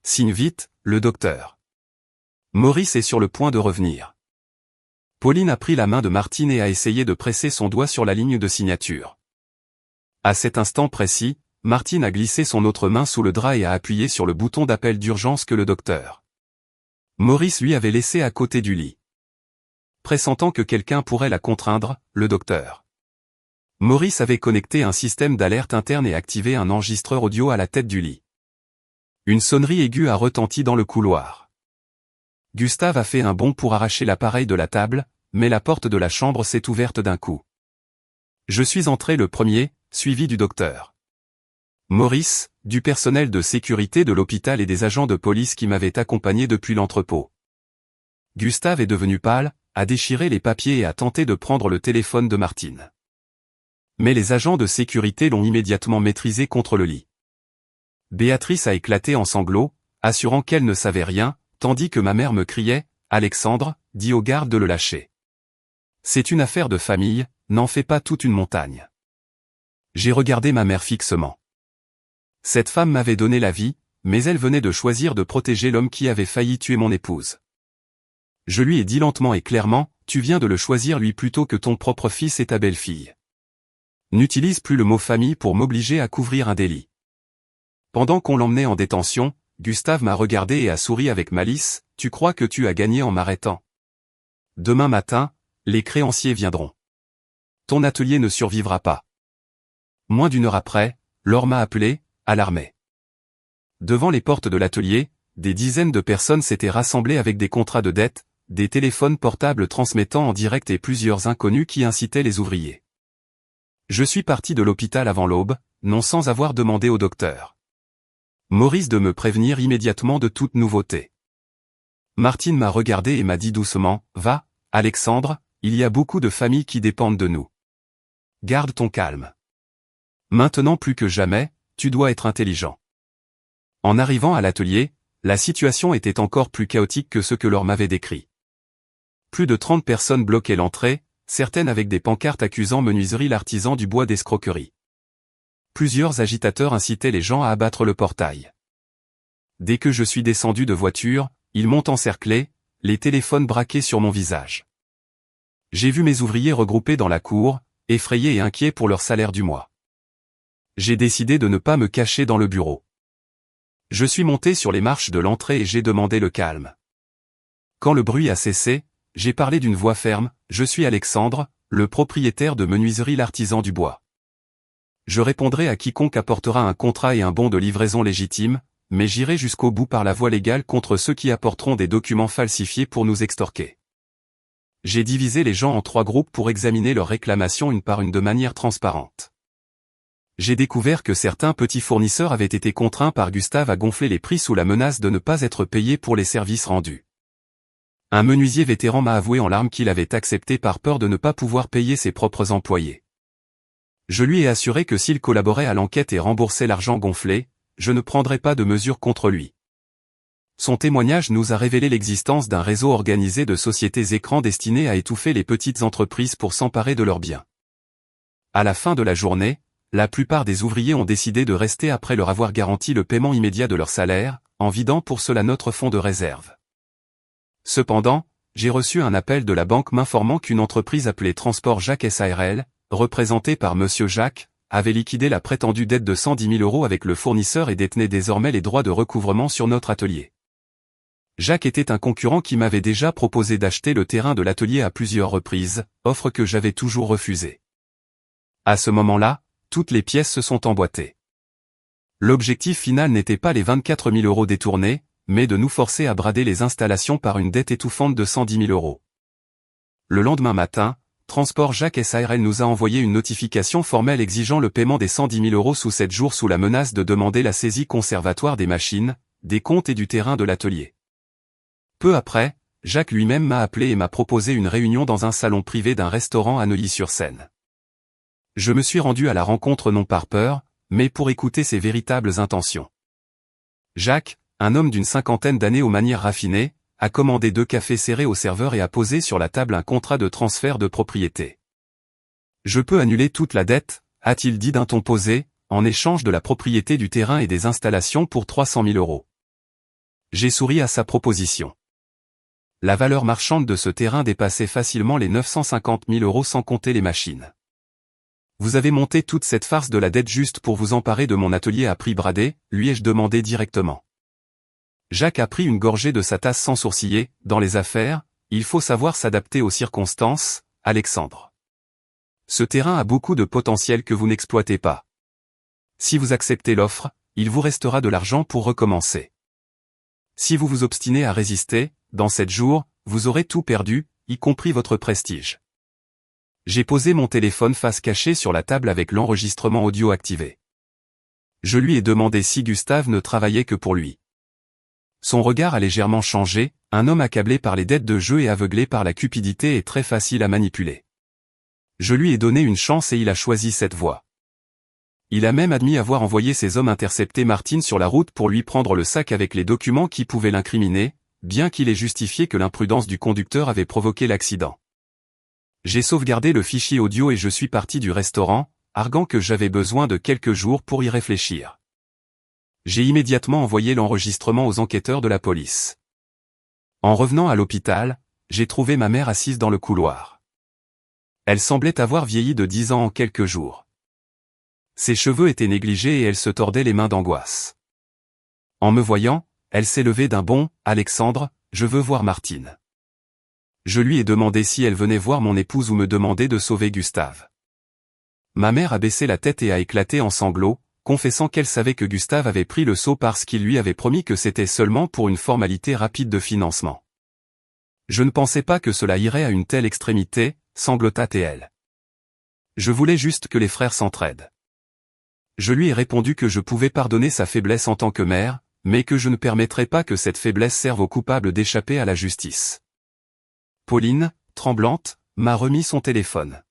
Signe vite, le docteur. Maurice est sur le point de revenir. Pauline a pris la main de Martine et a essayé de presser son doigt sur la ligne de signature. À cet instant précis, Martine a glissé son autre main sous le drap et a appuyé sur le bouton d'appel d'urgence que le docteur Maurice lui avait laissé à côté du lit. Pressentant que quelqu'un pourrait la contraindre, le docteur Maurice avait connecté un système d'alerte interne et activé un enregistreur audio à la tête du lit. Une sonnerie aiguë a retenti dans le couloir. Gustave a fait un bond pour arracher l'appareil de la table, mais la porte de la chambre s'est ouverte d'un coup. Je suis entré le premier, suivi du docteur Maurice, du personnel de sécurité de l'hôpital et des agents de police qui m'avaient accompagné depuis l'entrepôt. Gustave est devenu pâle, a déchiré les papiers et a tenté de prendre le téléphone de Martine. Mais les agents de sécurité l'ont immédiatement maîtrisé contre le lit. Béatrice a éclaté en sanglots, assurant qu'elle ne savait rien, tandis que ma mère me criait, « Alexandre, dis aux gardes de le lâcher. C'est une affaire de famille, n'en fais pas toute une montagne. » J'ai regardé ma mère fixement. Cette femme m'avait donné la vie, mais elle venait de choisir de protéger l'homme qui avait failli tuer mon épouse. Je lui ai dit lentement et clairement, « Tu viens de le choisir lui plutôt que ton propre fils et ta belle-fille. N'utilise plus le mot famille pour m'obliger à couvrir un délit. » Pendant qu'on l'emmenait en détention, Gustave m'a regardé et a souri avec malice, « Tu crois que tu as gagné en m'arrêtant? Demain matin, les créanciers viendront. Ton atelier ne survivra pas. » Moins d'une heure après, Laure m'a appelé, alarmée. Devant les portes de l'atelier, des dizaines de personnes s'étaient rassemblées avec des contrats de dette, des téléphones portables transmettant en direct et plusieurs inconnus qui incitaient les ouvriers. Je suis parti de l'hôpital avant l'aube, non sans avoir demandé au docteur Maurice de me prévenir immédiatement de toute nouveauté. Martine m'a regardé et m'a dit doucement, « Va, Alexandre, il y a beaucoup de familles qui dépendent de nous. Garde ton calme. Maintenant plus que jamais, tu dois être intelligent. » En arrivant à l'atelier, la situation était encore plus chaotique que ce que Laure m'avait décrit. Plus de 30 personnes bloquaient l'entrée, certaines avec des pancartes accusant Menuiserie l'Artisan du Bois d'escroquerie. Plusieurs agitateurs incitaient les gens à abattre le portail. Dès que je suis descendu de voiture, ils m'ont encerclé, les téléphones braqués sur mon visage. J'ai vu mes ouvriers regroupés dans la cour, effrayés et inquiets pour leur salaire du mois. J'ai décidé de ne pas me cacher dans le bureau. Je suis monté sur les marches de l'entrée et j'ai demandé le calme. Quand le bruit a cessé, j'ai parlé d'une voix ferme, « Je suis Alexandre, le propriétaire de menuiserie L'Artisan du Bois. Je répondrai à quiconque apportera un contrat et un bon de livraison légitime, mais j'irai jusqu'au bout par la voie légale contre ceux qui apporteront des documents falsifiés pour nous extorquer. » J'ai divisé les gens en 3 groupes pour examiner leurs réclamations une par une de manière transparente. J'ai découvert que certains petits fournisseurs avaient été contraints par Gustave à gonfler les prix sous la menace de ne pas être payés pour les services rendus. Un menuisier vétéran m'a avoué en larmes qu'il avait accepté par peur de ne pas pouvoir payer ses propres employés. Je lui ai assuré que s'il collaborait à l'enquête et remboursait l'argent gonflé, je ne prendrais pas de mesures contre lui. Son témoignage nous a révélé l'existence d'un réseau organisé de sociétés écrans destinées à étouffer les petites entreprises pour s'emparer de leurs biens. À la fin de la journée, la plupart des ouvriers ont décidé de rester après leur avoir garanti le paiement immédiat de leur salaire, en vidant pour cela notre fonds de réserve. Cependant, j'ai reçu un appel de la banque m'informant qu'une entreprise appelée Transport Jacques SARL, représentée par Monsieur Jacques, avait liquidé la prétendue dette de 110 000 € avec le fournisseur et détenait désormais les droits de recouvrement sur notre atelier. Jacques était un concurrent qui m'avait déjà proposé d'acheter le terrain de l'atelier à plusieurs reprises, offre que j'avais toujours refusée. À ce moment-là, toutes les pièces se sont emboîtées. L'objectif final n'était pas les 24 000 € détournés, mais de nous forcer à brader les installations par une dette étouffante de 110 000 €. Le lendemain matin, Transport Jacques SARL nous a envoyé une notification formelle exigeant le paiement des 110 000 € sous 7 jours sous la menace de demander la saisie conservatoire des machines, des comptes et du terrain de l'atelier. Peu après, Jacques lui-même m'a appelé et m'a proposé une réunion dans un salon privé d'un restaurant à Neuilly-sur-Seine. Je me suis rendu à la rencontre non par peur, mais pour écouter ses véritables intentions. Jacques, un homme d'une 50aine d'années aux manières raffinées, a commandé 2 cafés serrés au serveur et a posé sur la table un contrat de transfert de propriété. « Je peux annuler toute la dette », a-t-il dit d'un ton posé, en échange de la propriété du terrain et des installations pour 300 000 €. J'ai souri à sa proposition. La valeur marchande de ce terrain dépassait facilement les 950 000 € sans compter les machines. « Vous avez monté toute cette farce de la dette juste pour vous emparer de mon atelier à prix bradé ?» lui ai-je demandé directement. Jacques a pris une gorgée de sa tasse sans sourciller. « Dans les affaires, il faut savoir s'adapter aux circonstances, Alexandre. Ce terrain a beaucoup de potentiel que vous n'exploitez pas. Si vous acceptez l'offre, il vous restera de l'argent pour recommencer. Si vous vous obstinez à résister, dans 7 jours, vous aurez tout perdu, y compris votre prestige. » J'ai posé mon téléphone face cachée sur la table avec l'enregistrement audio activé. Je lui ai demandé si Gustave ne travaillait que pour lui. Son regard a légèrement changé, un homme accablé par les dettes de jeu et aveuglé par la cupidité est très facile à manipuler. Je lui ai donné une chance et il a choisi cette voie. Il a même admis avoir envoyé ses hommes intercepter Martine sur la route pour lui prendre le sac avec les documents qui pouvaient l'incriminer, bien qu'il ait justifié que l'imprudence du conducteur avait provoqué l'accident. J'ai sauvegardé le fichier audio et je suis parti du restaurant, arguant que j'avais besoin de quelques jours pour y réfléchir. J'ai immédiatement envoyé l'enregistrement aux enquêteurs de la police. En revenant à l'hôpital, j'ai trouvé ma mère assise dans le couloir. Elle semblait avoir vieilli de 10 ans en quelques jours. Ses cheveux étaient négligés et elle se tordait les mains d'angoisse. En me voyant, elle s'est levée d'un bond. « Alexandre, je veux voir Martine. » Je lui ai demandé si elle venait voir mon épouse ou me demander de sauver Gustave. Ma mère a baissé la tête et a éclaté en sanglots, confessant qu'elle savait que Gustave avait pris le seau parce qu'il lui avait promis que c'était seulement pour une formalité rapide de financement. Je ne pensais pas que cela irait à une telle extrémité, sanglota-t-elle. Je voulais juste que les frères s'entraident. Je lui ai répondu que je pouvais pardonner sa faiblesse en tant que mère, mais que je ne permettrais pas que cette faiblesse serve aux coupables d'échapper à la justice. Pauline, tremblante, m'a remis son téléphone.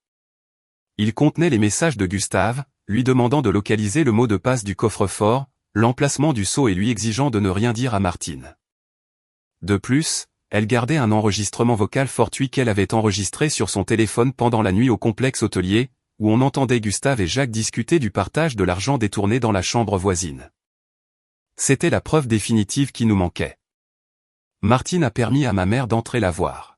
Il contenait les messages de Gustave, lui demandant de localiser le mot de passe du coffre-fort, l'emplacement du seau et lui exigeant de ne rien dire à Martine. De plus, elle gardait un enregistrement vocal fortuit qu'elle avait enregistré sur son téléphone pendant la nuit au complexe hôtelier, où on entendait Gustave et Jacques discuter du partage de l'argent détourné dans la chambre voisine. C'était la preuve définitive qui nous manquait. Martine a permis à ma mère d'entrer la voir.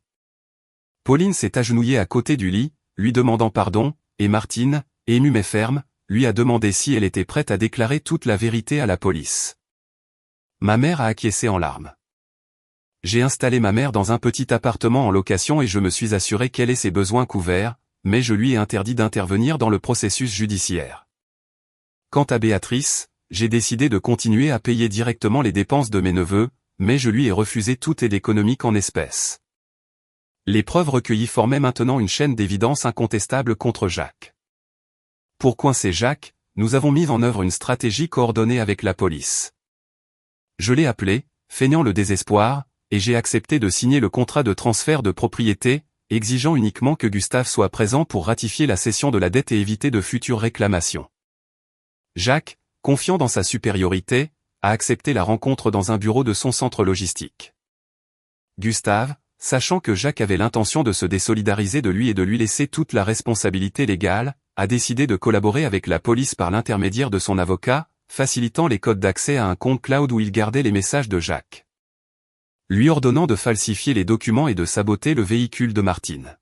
Pauline s'est agenouillée à côté du lit, lui demandant pardon, et Martine, émue mais ferme, lui a demandé si elle était prête à déclarer toute la vérité à la police. Ma mère a acquiescé en larmes. J'ai installé ma mère dans un petit appartement en location et je me suis assuré qu'elle ait ses besoins couverts, mais je lui ai interdit d'intervenir dans le processus judiciaire. Quant à Béatrice, j'ai décidé de continuer à payer directement les dépenses de mes neveux, mais je lui ai refusé toute aide économique en espèces. Les preuves recueillies formaient maintenant une chaîne d'évidence incontestable contre Jacques. Pour coincer Jacques, nous avons mis en œuvre une stratégie coordonnée avec la police. Je l'ai appelé, feignant le désespoir, et j'ai accepté de signer le contrat de transfert de propriété, exigeant uniquement que Gustave soit présent pour ratifier la cession de la dette et éviter de futures réclamations. Jacques, confiant dans sa supériorité, a accepté la rencontre dans un bureau de son centre logistique. Gustave, sachant que Jacques avait l'intention de se désolidariser de lui et de lui laisser toute la responsabilité légale, a décidé de collaborer avec la police par l'intermédiaire de son avocat, facilitant les codes d'accès à un compte cloud où il gardait les messages de Jacques, lui ordonnant de falsifier les documents et de saboter le véhicule de Martine.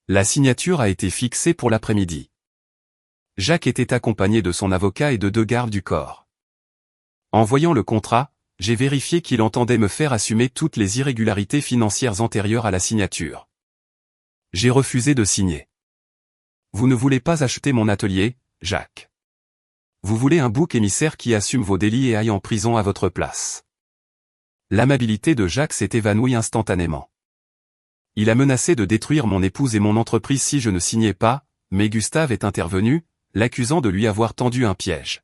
La signature a été fixée pour l'après-midi. Jacques était accompagné de son avocat et de 2 gardes du corps. En voyant le contrat, j'ai vérifié qu'il entendait me faire assumer toutes les irrégularités financières antérieures à la signature. J'ai refusé de signer. Vous ne voulez pas acheter mon atelier, Jacques. Vous voulez un bouc émissaire qui assume vos délits et aille en prison à votre place. L'amabilité de Jacques s'est évanouie instantanément. Il a menacé de détruire mon épouse et mon entreprise si je ne signais pas, mais Gustave est intervenu, l'accusant de lui avoir tendu un piège.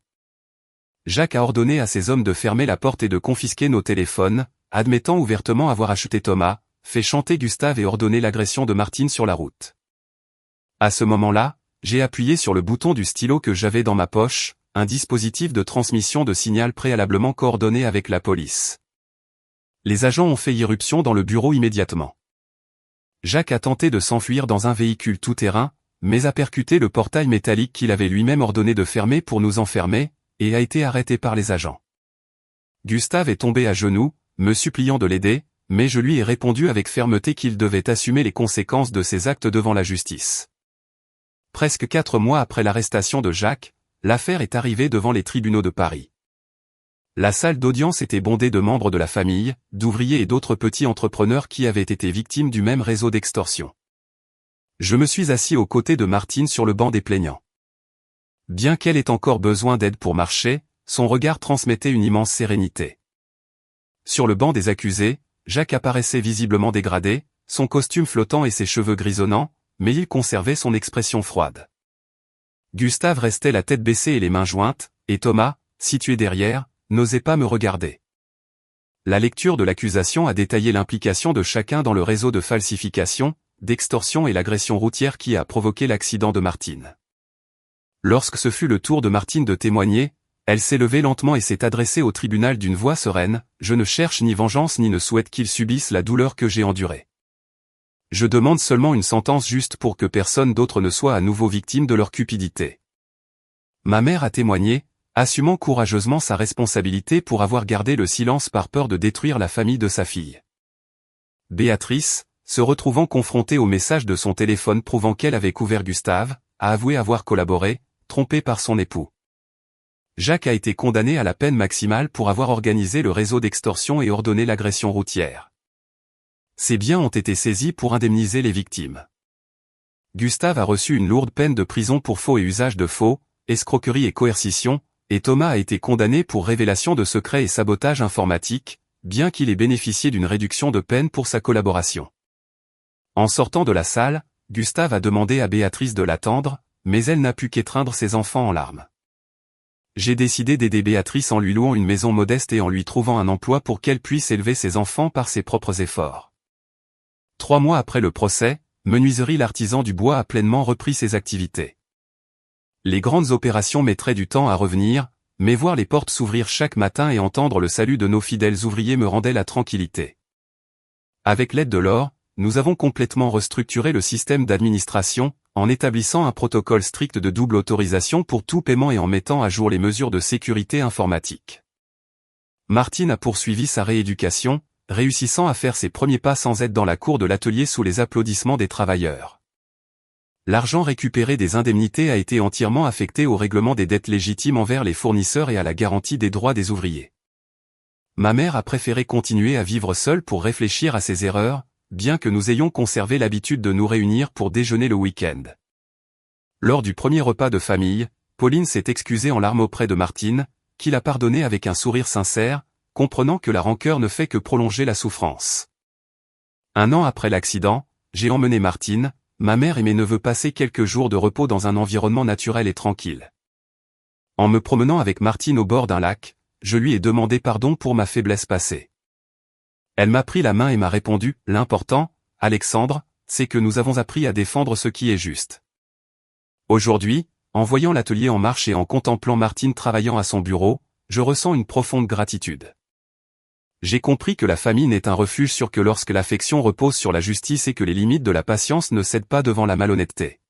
Jacques a ordonné à ses hommes de fermer la porte et de confisquer nos téléphones, admettant ouvertement avoir acheté Thomas, fait chanter Gustave et ordonné l'agression de Martine sur la route. À ce moment-là, j'ai appuyé sur le bouton du stylo que j'avais dans ma poche, un dispositif de transmission de signal préalablement coordonné avec la police. Les agents ont fait irruption dans le bureau immédiatement. Jacques a tenté de s'enfuir dans un véhicule tout-terrain, mais a percuté le portail métallique qu'il avait lui-même ordonné de fermer pour nous enfermer, et a été arrêté par les agents. Gustave est tombé à genoux, me suppliant de l'aider, mais je lui ai répondu avec fermeté qu'il devait assumer les conséquences de ses actes devant la justice. Presque 4 mois après l'arrestation de Jacques, l'affaire est arrivée devant les tribunaux de Paris. La salle d'audience était bondée de membres de la famille, d'ouvriers et d'autres petits entrepreneurs qui avaient été victimes du même réseau d'extorsion. Je me suis assis aux côtés de Martine sur le banc des plaignants. Bien qu'elle ait encore besoin d'aide pour marcher, son regard transmettait une immense sérénité. Sur le banc des accusés, Jacques apparaissait visiblement dégradé, son costume flottant et ses cheveux grisonnants, mais il conservait son expression froide. Gustave restait la tête baissée et les mains jointes, et Thomas, situé derrière, n'osait pas me regarder. La lecture de l'accusation a détaillé l'implication de chacun dans le réseau de falsification, d'extorsion et l'agression routière qui a provoqué l'accident de Martine. Lorsque ce fut le tour de Martine de témoigner, elle s'est levée lentement et s'est adressée au tribunal d'une voix sereine, « Je ne cherche ni vengeance ni ne souhaite qu'ils subissent la douleur que j'ai endurée. Je demande seulement une sentence juste pour que personne d'autre ne soit à nouveau victime de leur cupidité. » Ma mère a témoigné, assumant courageusement sa responsabilité pour avoir gardé le silence par peur de détruire la famille de sa fille. Béatrice, se retrouvant confrontée au message de son téléphone prouvant qu'elle avait couvert Gustave, a avoué avoir collaboré, trompée par son époux. Jacques a été condamné à la peine maximale pour avoir organisé le réseau d'extorsion et ordonné l'agression routière. Ses biens ont été saisis pour indemniser les victimes. Gustave a reçu une lourde peine de prison pour faux et usage de faux, escroquerie et coercition, et Thomas a été condamné pour révélation de secrets et sabotage informatique, bien qu'il ait bénéficié d'une réduction de peine pour sa collaboration. En sortant de la salle, Gustave a demandé à Béatrice de l'attendre, mais elle n'a pu qu'étreindre ses enfants en larmes. J'ai décidé d'aider Béatrice en lui louant une maison modeste et en lui trouvant un emploi pour qu'elle puisse élever ses enfants par ses propres efforts. 3 mois après le procès, Menuiserie l'Artisan du Bois a pleinement repris ses activités. Les grandes opérations mettraient du temps à revenir, mais voir les portes s'ouvrir chaque matin et entendre le salut de nos fidèles ouvriers me rendait la tranquillité. Avec l'aide de l'or, nous avons complètement restructuré le système d'administration, en établissant un protocole strict de double autorisation pour tout paiement et en mettant à jour les mesures de sécurité informatique. Martine a poursuivi sa rééducation, réussissant à faire ses premiers pas sans aide dans la cour de l'atelier sous les applaudissements des travailleurs. L'argent récupéré des indemnités a été entièrement affecté au règlement des dettes légitimes envers les fournisseurs et à la garantie des droits des ouvriers. ma mère a préféré continuer à vivre seule pour réfléchir à ses erreurs, bien que nous ayons conservé l'habitude de nous réunir pour déjeuner le week-end. Lors du premier repas de famille, Pauline s'est excusée en larmes auprès de Martine, qui l'a pardonnée avec un sourire sincère, comprenant que la rancœur ne fait que prolonger la souffrance. Un an après l'accident, j'ai emmené Martine, ma mère et mes neveux passer quelques jours de repos dans un environnement naturel et tranquille. En me promenant avec Martine au bord d'un lac, je lui ai demandé pardon pour ma faiblesse passée. Elle m'a pris la main et m'a répondu « L'important, Alexandre, c'est que nous avons appris à défendre ce qui est juste. » Aujourd'hui, en voyant l'atelier en marche et en contemplant Martine travaillant à son bureau, je ressens une profonde gratitude. J'ai compris que la famille n'est un refuge sûr que lorsque l'affection repose sur la justice et que les limites de la patience ne cèdent pas devant la malhonnêteté.